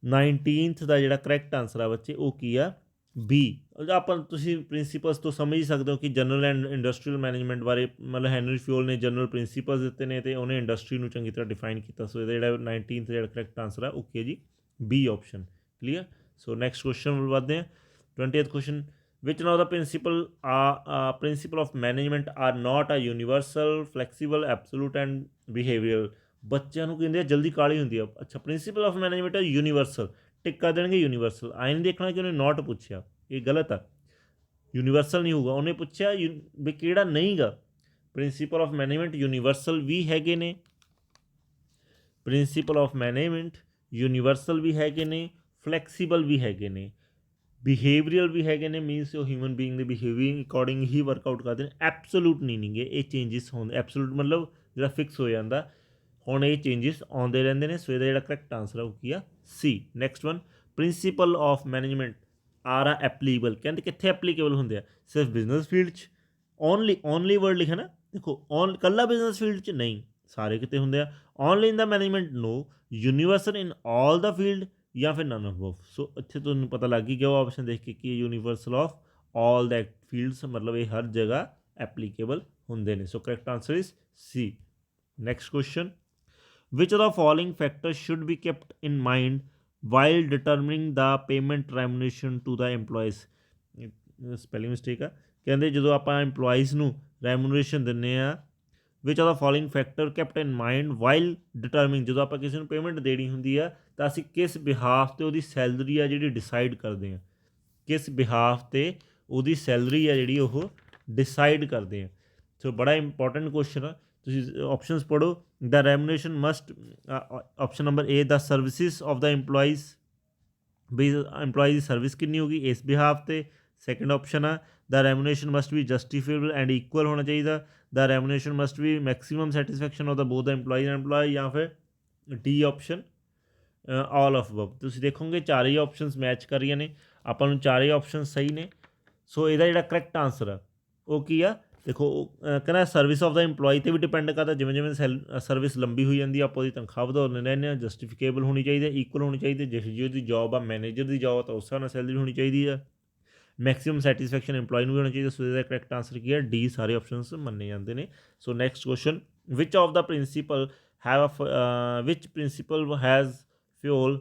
Speaker 1: 19th ਦਾ ਜਿਹੜਾ ਕਰੈਕਟ ਆਂਸਰ ਆ ਬੱਚੇ ਉਹ ਕੀ ਆ, ਬੀ। ਆਪਾਂ ਤੁਸੀਂ ਪ੍ਰਿੰਸੀਪਲਸ ਤੋਂ ਸਮਝ ਹੀ ਸਕਦੇ ਹੋ ਕਿ ਜਨਰਲ ਐਂਡ ਇੰਡਸਟਰੀਅਲ ਮੈਨੇਜਮੈਂਟ ਬਾਰੇ ਮਤਲਬ ਹੈਨਰੀ ਫਿਊਲ ਨੇ ਜਨਰਲ ਪ੍ਰਿੰਸੀਪਲਸ ਦਿੱਤੇ ਨੇ ਅਤੇ ਉਹਨੇ ਇੰਡਸਟਰੀ ਨੂੰ ਚੰਗੀ ਤਰ੍ਹਾਂ ਡਿਫਾਈਨ ਕੀਤਾ। ਸੋ ਇਹਦਾ ਜਿਹੜਾ 19th ਜਿਹੜਾ ਕਰੈਕਟ ਆਂਸਰ ਆ ਓਕੇ ਜੀ, B option. Clear. So next question ਵੱਲ ਵੱਧਦੇ ਹਾਂ। 20th question, which now the principle of management are not a universal, flexible, absolute and behaviour. ਬੱਚਿਆਂ ਨੂੰ ਕਹਿੰਦੇ ਆ ਜਲਦੀ ਕਾਹਲੀ ਹੁੰਦੀ ਆ। ਅੱਛਾ, ਪ੍ਰਿੰਸੀਪਲ ਆਫ ਮੈਨੇਜਮੈਂਟ ਆ ਯੂਨੀਵਰਸਲ, ਟਿਕ ਕਰ ਦੇਣਗੇ ਯੂਨੀਵਰਸਲ। ਆਏ ਨਹੀਂ ਦੇਖਣਾ ਕਿ ਉਹਨੇ ਨਾਟ ਪੁੱਛਿਆ, ਇਹ ਗਲਤ ਆ, ਯੂਨੀਵਰਸਲ ਨਹੀਂ ਹੋਊਗਾ। ਉਹਨੇ ਪੁੱਛਿਆ ਵੀ ਕਿਹੜਾ ਨਹੀਂ ਗਾ। ਪ੍ਰਿੰਸੀਪਲ ਆਫ ਮੈਨੇਜਮੈਂਟ ਯੂਨੀਵਰਸਲ ਵੀ ਹੈਗੇ ਨੇ, ਪ੍ਰਿੰਸੀਪਲ ਆਫ ਮੈਨੇਜਮੈਂਟ ਯੂਨੀਵਰਸਲ ਵੀ ਹੈਗੇ ਨੇ, ਫਲੈਕਸੀਬਲ ਵੀ ਹੈਗੇ ਨੇ, ਬਿਹੇਵੀਅਰਲ ਵੀ ਹੈਗੇ ਨੇ, ਮੀਨਸ ਉਹ ਹਿਊਮਨ ਬੀਇੰਗ ਦੇ ਬਿਹੇਵੀਅਰ ਅਕੋਰਡਿੰਗ ਹੀ ਵਰਕਆਊਟ ਕਰਦੇ ਨੇ। ਐਬਸੋਲੂਟ ਨਹੀਂ ਨੇਗੇ, ਇਹ ਚੇਂਜਿਸ ਹੁੰਦੇ। ਐਬਸੋਲੂਟ ਮਤਲਬ ਜਿਹੜਾ ਫਿਕਸ ਹੋ ਜਾਂਦਾ, ਹੁਣ ਇਹ ਚੇਂਜਿਸ ਆਉਂਦੇ ਰਹਿੰਦੇ ਨੇ। ਸੋ ਇਹਦਾ ਜਿਹੜਾ ਕਰੈਕਟ ਆਂਸਰ ਆ ਉਹ ਕੀ ਆ, C. Next one, principle of management are a applicable. ਕਹਿੰਦੇ ਕਿੱਥੇ ਐਪਲੀਕੇਬਲ ਹੁੰਦੇ ਆ, ਸਿਰਫ ਬਿਜ਼ਨਸ ਫੀਲਡ 'ਚ। ਓਨਲੀ ਵਰਡ ਲਿਖਿਆ ਨਾ, ਦੇਖੋ ਇਕੱਲਾ ਬਿਜ਼ਨਸ ਫੀਲਡ 'ਚ ਨਹੀਂ, ਸਾਰੇ ਕਿਤੇ ਹੁੰਦੇ ਆ। Only in the management no, universal in all the field ਜਾਂ ਫਿਰ ਨਨ ਆਫ ਬੋਥ। ਸੋ ਇੱਥੇ ਤੁਹਾਨੂੰ ਪਤਾ ਲੱਗ ਹੀ ਗਿਆ ਉਹ ਆਪਸ਼ਨ ਦੇਖ ਕੇ ਕਿ universal of all the fields, ਮਤਲਬ ਇਹ ਹਰ ਜਗ੍ਹਾ ਐਪਲੀਕੇਬਲ ਹੁੰਦੇ ਨੇ। So correct answer is C. Next question, which of the following factors should be kept in mind while determining the payment remuneration to the employees? Spelling mistake ਆ। ਕਹਿੰਦੇ ਜਦੋਂ ਆਪਾਂ ਇੰਪਲੋਈਜ਼ ਨੂੰ ਰੈਮੂਨਰੇਸ਼ਨ ਦਿੰਦੇ ਆ, which of the following factor kept in mind while determining, ਜਦੋਂ ਆਪਾਂ ਕਿਸੇ ਨੂੰ ਪੇਮੈਂਟ ਦੇਣੀ ਹੁੰਦੀ ਆ ਤਾਂ ਅਸੀਂ ਕਿਸ ਬਿਹਾਫ 'ਤੇ ਉਹਦੀ ਸੈਲਰੀ ਆ ਜਿਹੜੀ ਡਿਸਾਈਡ ਕਰਦੇ ਹਾਂ, ਕਿਸ ਬਿਹਾਫ 'ਤੇ ਉਹਦੀ ਸੈਲਰੀ ਆ ਜਿਹੜੀ ਉਹ ਡਿਸਾਈਡ ਕਰਦੇ ਹਾਂ। ਸੋ ਬੜਾ ਇੰਪੋਰਟੈਂਟ ਕੁਐਸਚਨ ਆ, ਤੁਸੀਂ ਆਪਸ਼ਨਸ ਪੜ੍ਹੋ। The remuneration must, option number A, the services of the employees, ਵੀ ਇੰਪਲੋਈ ਦੀ ਸਰਵਿਸ ਕਿੰਨੀ ਹੋਗੀ ਇਸ ਬਿਹਾਫ 'ਤੇ। ਸੈਕਿੰਡ ਆਪਸ਼ਨ ਆ the remuneration must be justifiable and equal ਹੋਣਾ ਚਾਹੀਦਾ। The remuneration must be maximum satisfaction of the both the employee and employee, ਜਾਂ ਫਿਰ D option all of above. ਤੁਸੀਂ ਦੇਖੋਗੇ ਚਾਰੇ ਹੀ ਆਪਸ਼ਨਸ ਮੈਚ ਕਰ ਰਹੀਆਂ ਨੇ, ਆਪਾਂ ਨੂੰ ਚਾਰੇ ਆਪਸ਼ਨ ਸਹੀ ਨੇ। ਸੋ ਇਹਦਾ ਜਿਹੜਾ ਕਰੈਕਟ ਆਂਸਰ ਆ ਉਹ ਕੀ ਆ, ਦੇਖੋ ਕਹਿੰਦਾ ਸਰਵਿਸ ਆਫ ਦਾ ਇੰਪਲੋਈ 'ਤੇ ਵੀ ਡਿਪੈਂਡ ਕਰਦਾ। ਜਿਵੇਂ ਜਿਵੇਂ ਸਰਵਿਸ ਲੰਬੀ ਹੋਈ ਜਾਂਦੀ ਆ ਆਪਾਂ ਉਹਦੀ ਤਨਖਾਹ ਵਧਾਉਂਦੇ ਰਹਿੰਦੇ ਹਾਂ। ਜਸਟੀਫਿਕੇਬਲ ਹੋਣੀ ਚਾਹੀਦੀ ਹੈ, ਇਕੁਅਲ ਹੋਣੀ ਚਾਹੀਦੀ, ਜਿਹੀ ਉਹਦੀ ਜੋਬ ਆ ਮੈਨੇਜਰ ਦੀ ਜੋਬ ਆ ਤਾਂ ਉਸ ਹਿਸਾਬ ਨਾਲ ਸੈਲਰੀ ਹੋਣੀ ਚਾਹੀਦੀ ਆ। ਮੈਕਸੀਮਮ ਸੈਟਿਸਫੈਕਸ਼ਨ ਇੰਪਲੋਈ ਨੂੰ ਵੀ ਹੋਣਾ ਚਾਹੀਦਾ। ਸੋ ਇਹਦਾ ਕਰੈਕਟ ਆਂਸਰ ਕੀ ਹੈ, ਡੀ ਸਾਰੇ ਆਪਸ਼ਨਸ ਮੰਨੇ ਜਾਂਦੇ ਨੇ। ਸੋ next question, which of the principal which principal has fuel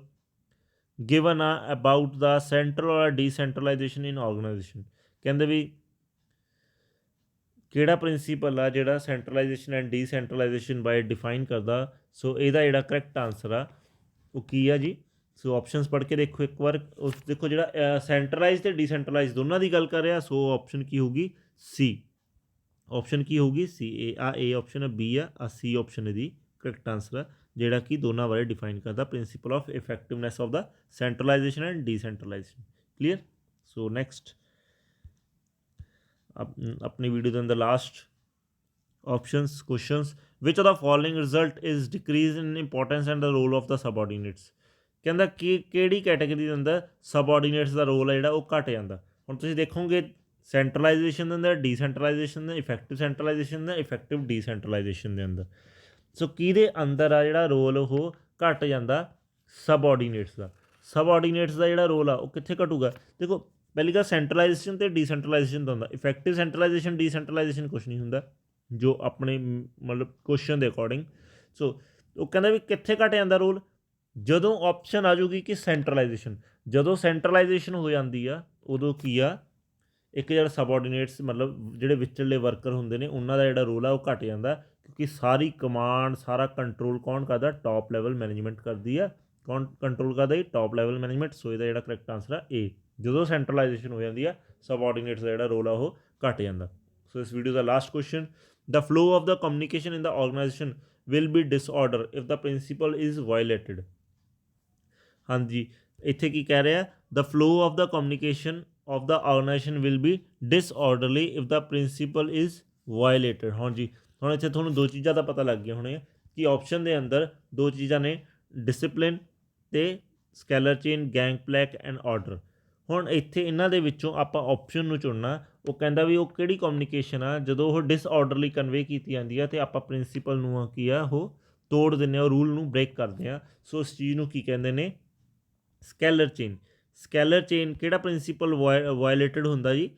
Speaker 1: given ਆ ਅਬਾਊਟ ਦਾ ਸੈਂਟਰਲ ਔਰ ਡੀਸੈਂਟਰਲਾਈਜੇਸ਼ਨ ਇਨ ਆਰਗੇਨਾਈਜੇਸ਼ਨ। ਕਹਿੰਦੇ ਵੀ ਕਿਹੜਾ ਪ੍ਰਿੰਸੀਪਲ ਆ ਜਿਹੜਾ ਸੈਂਟਰਲਾਈਜੇਸ਼ਨ ਐਂਡ ਡੀਸੈਂਟਰਲਾਈਜੇਸ਼ਨ ਬਾਰੇ ਡਿਫਾਈਨ ਕਰਦਾ। ਸੋ ਇਹਦਾ ਜਿਹੜਾ ਕਰੈਕਟ ਆਂਸਰ ਆ ਉਹ ਕੀ ਆ ਜੀ। ਸੋ ਆਪਸ਼ਨਸ ਪੜ੍ਹ ਕੇ ਦੇਖੋ ਇੱਕ ਵਾਰ। ਉਸ ਦੇਖੋ ਜਿਹੜਾ ਸੈਂਟਰਲਾਈਜ਼ ਅਤੇ ਡੀਸੈਂਟਰਲਾਈਜ਼ ਦੋਨਾਂ ਦੀ ਗੱਲ ਕਰ ਰਿਹਾ। ਸੋ ਆਪਸ਼ਨ ਕੀ ਹੋਊਗੀ, ਸੀ। ਆਪਸ਼ਨ ਕੀ ਹੋਊਗੀ, ਸੀ। ਏ ਆਪਸ਼ਨ ਆ, ਬੀ ਆ ਸੀ ਆਪਸ਼ਨ ਇਹਦੀ ਕਰੈਕਟ ਆਂਸਰ ਆ ਜਿਹੜਾ ਕਿ ਦੋਨਾਂ ਬਾਰੇ ਡਿਫਾਈਨ ਕਰਦਾ, principle of effectiveness of the centralisation and decentralisation. Clear. So next अपनी वीडियो के अंदर last options questions, which of the following result is decrease in importance and the role of the subordinates. ਕਹਿੰਦਾ ਕਿ ਕਿਹੜੀ category ਦੇ ਅੰਦਰ सबऑर्ਡੀਨੇਟਸ ਦਾ role ਹੈ ਜਿਹੜਾ ਉਹ ਘਟ ਜਾਂਦਾ। ਹੁਣ ਤੁਸੀਂ ਦੇਖੋਗੇ ਸੈਂਟਰਲਾਈਜੇਸ਼ਨ ਦੇ ਅੰਦਰ, ਡੀਸੈਂਟਰਲਾਈਜੇਸ਼ਨ ਦੇ, ਇਫੈਕਟਿਵ ਸੈਂਟਰਲਾਈਜੇਸ਼ਨ ਦੇ, ਇਫੈਕਟਿਵ ਡੀਸੈਂਟਰਲਾਈਜੇਸ਼ਨ ਦੇ ਅੰਦਰ। ਸੋ ਕਿਹਦੇ ਅੰਦਰ ਆ ਜਿਹੜਾ ਰੋਲ ਉਹ ਘਟ ਜਾਂਦਾ, सबऑर्ਡੀਨੇਟਸ ਦਾ। सबऑर्ਡੀਨੇਟਸ ਦਾ ਜਿਹੜਾ ਰੋਲ ਆ ਉਹ ਕਿੱਥੇ ਘਟੂਗਾ, ਦੇਖੋ ਪਹਿਲੀ ਗੱਲ ਸੈਂਟਰਲਾਈਜੇਸ਼ਨ ਅਤੇ ਡੀਸੈਂਟਰਲਾਈਜੇਸ਼ਨ ਦਾ ਹੁੰਦਾ। ਇਫੈਕਟਿਵ ਸੈਂਟਰਲਾਈਜੇਸ਼ਨ ਡੀਸੈਂਟਰਲਾਈਜੇਸ਼ਨ ਕੁਛ ਨਹੀਂ ਹੁੰਦਾ ਜੋ ਆਪਣੇ ਮਤਲਬ ਕੁਐਸਚਨ ਦੇ ਅਕੋਰਡਿੰਗ। ਸੋ ਉਹ ਕਹਿੰਦਾ ਵੀ ਕਿੱਥੇ ਘਟ ਜਾਂਦਾ ਰੋਲ, ਜਦੋਂ ਆਪਸ਼ਨ ਆ ਜੂਗੀ ਕਿ ਸੈਂਟਰਲਾਈਜੇਸ਼ਨ। ਜਦੋਂ ਸੈਂਟਰਲਾਈਜੇਸ਼ਨ ਹੋ ਜਾਂਦੀ ਆ ਉਦੋਂ ਕੀ ਆ, ਇੱਕ ਜਿਹੜਾ सबऑर्ਡੀਨੇਟਸ ਮਤਲਬ ਜਿਹੜੇ ਵਿਚਲੇ ਵਰਕਰ ਹੁੰਦੇ ਨੇ ਉਹਨਾਂ ਦਾ ਜਿਹੜਾ ਰੋਲ ਆ ਉਹ ਘਟ ਜਾਂਦਾ, क्योंकि सारी कमांड सारा कंट्रोल कौन करता, टॉप लैवल मैनेजमेंट करती है। कौन कंट्रोल करता जी, टॉप लैवल मैनेजमेंट। सो ਇਹਦਾ ਜਿਹੜਾ ਕਰੈਕਟ ਆਂਸਰ ਆ ए। ਜਦੋਂ ਸੈਂਟਰਲਾਈਜੇਸ਼ਨ ਹੋ ਜਾਂਦੀ ਆ सबऑर्डिनेट्स ਦਾ ਜਿਹੜਾ ਰੋਲ ਆ ਉਹ ਘਟ ਜਾਂਦਾ। ਸੋ ਇਸ ਵੀਡੀਓ ਦਾ last question, the flow of the communication in the organisation will be disorder if the principle is violated. ਹਾਂਜੀ, ਇੱਥੇ ਕੀ ਕਹਿ ਰਿਹਾ, the flow of the communication of the organisation will be disorderly if the principle is violated. ਹਾਂਜੀ, ਹੁਣ ਇੱਥੇ ਤੁਹਾਨੂੰ ਦੋ ਚੀਜ਼ਾਂ ਦਾ ਪਤਾ ਲੱਗ ਗਿਆ ਹੋਣੇ ਕਿ ਆਪਸ਼ਨ ਦੇ ਅੰਦਰ ਦੋ ਚੀਜ਼ਾਂ ਨੇ, ਡਿਸਿਪਲਿਨ ਅਤੇ ਸਕੈਲਰ chain, gang plaque and order. ਹੁਣ ਇੱਥੇ ਇਹਨਾਂ ਦੇ ਵਿੱਚੋਂ ਆਪਾਂ ਆਪਸ਼ਨ ਨੂੰ ਚੁਣਨਾ। ਉਹ ਕਹਿੰਦਾ ਵੀ ਉਹ ਕਿਹੜੀ ਕਮਿਊਨੀਕੇਸ਼ਨ ਆ ਜਦੋਂ ਉਹ ਡਿਸਆਰਡਰਲੀ ਕਨਵੇ ਕੀਤੀ ਜਾਂਦੀ ਆ ਅਤੇ ਆਪਾਂ ਪ੍ਰਿੰਸੀਪਲ ਨੂੰ ਕੀ ਆ ਉਹ ਤੋੜ ਦਿੰਦੇ ਹਾਂ, ਉਹ ਰੂਲ ਨੂੰ ਬ੍ਰੇਕ ਕਰਦੇ ਹਾਂ। ਸੋ ਇਸ ਚੀਜ਼ ਨੂੰ ਕੀ ਕਹਿੰਦੇ ਨੇ, ਸਕੈਲਰ ਚੇਨ। ਸਕੈਲਰ ਚੇਨ ਕਿਹੜਾ ਪ੍ਰਿੰਸੀਪਲ ਵਾਇਲੇਟਡ ਹੁੰਦਾ ਜੀ,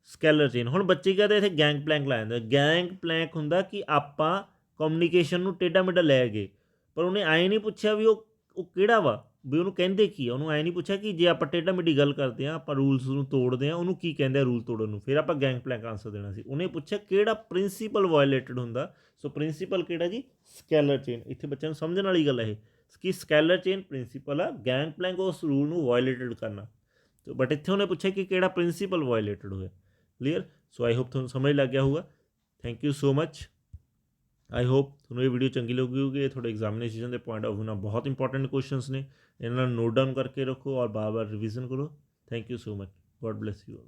Speaker 1: ਸਕੈਲਰ ਚੇਨ। ਹੁਣ ਬੱਚੇ ਕਹਿੰਦੇ ਇੱਥੇ ਗੈਂਗ ਪਲੈਂਕ ਲਾ ਜਾਂਦੇ। ਗੈਂਗ ਪਲੈਂਕ ਹੁੰਦਾ ਕਿ ਆਪਾਂ ਕਮਿਊਨੀਕੇਸ਼ਨ ਨੂੰ ਟੇਢਾ ਮੇਢਾ ਲੈ ਗਏ, ਪਰ ਉਹਨੇ ਐਂ ਨਹੀਂ ਪੁੱਛਿਆ ਵੀ ਉਹ ਕਿਹੜਾ ਵਾ, ਵੀ ਉਹਨੂੰ ਕਹਿੰਦੇ ਕੀ ਆ। ਉਹਨੂੰ ਐਂ ਨਹੀਂ ਪੁੱਛਿਆ ਕਿ ਜੇ ਆਪਾਂ ਟੇਢਾ ਮੇਢੀ ਗੱਲ ਕਰਦੇ ਹਾਂ, ਆਪਾਂ ਰੂਲਸ ਨੂੰ ਤੋੜਦੇ ਹਾਂ, ਉਹਨੂੰ ਕੀ ਕਹਿੰਦੇ ਆ ਰੂਲ ਤੋੜਨ ਨੂੰ, ਫਿਰ ਆਪਾਂ ਗੈਂਗ ਪਲੈਂਕ ਆਂਸਰ ਦੇਣਾ ਸੀ। ਉਹਨੇ ਪੁੱਛਿਆ ਕਿਹੜਾ ਪ੍ਰਿੰਸੀਪਲ ਵਾਇਲੇਟਡ ਹੁੰਦਾ। ਸੋ ਪ੍ਰਿੰਸੀਪਲ ਕਿਹੜਾ ਜੀ, ਸਕੈਲਰ ਚੇਨ। ਇੱਥੇ ਬੱਚਿਆਂ ਨੂੰ ਸਮਝਣ ਵਾਲੀ ਗੱਲ ਇਹ ਕਿ ਸਕੈਲਰ ਚੇਨ ਪ੍ਰਿੰਸੀਪਲ ਆ, ਗੈਂਗ ਪਲੈਂਕ ਉਸ ਰੂਲ ਨੂੰ ਵਾਇਲੇਟਡ ਕਰਨਾ। ਬਟ ਇੱਥੇ ਉਹਨੇ ਪੁੱਛਿਆ ਕਿ ਕਿਹੜਾ ਪ੍ਰਿੰਸੀਪਲ ਵਾਇਲੇਟਡ ਹੋਇਆ। ਕਲੀਅਰ। ਸੋ ਆਈ ਹੋਪ ਤੁਹਾਨੂੰ ਸਮਝ ਲੱਗ ਗਿਆ ਹੋਊਗਾ। Thank you so much. I hope ਤੁਹਾਨੂੰ ਇਹ ਵੀਡੀਓ ਚੰਗੀ ਲੱਗੀ ਹੋਊਗੀ। ਇਹ ਤੁਹਾਡੇ ਐਗਜ਼ਾਮੀਨੇਸ਼ਨ ਦੇ ਪੁਆਇੰਟ ਆਫ ਵਿਊ ਨਾਲ ਬਹੁਤ ਇੰਪੋਰਟੈਂਟ ਕੁਐਸਚਨਸ ਨੇ, ਇਹਨਾਂ ਨੂੰ ਨੋਟ ਡਾਊਨ ਕਰਕੇ ਰੱਖੋ ਔਰ ਬਾਰ ਬਾਰ ਰਿਵੀਜ਼ਨ ਕਰੋ। Thank you so much. God bless you all.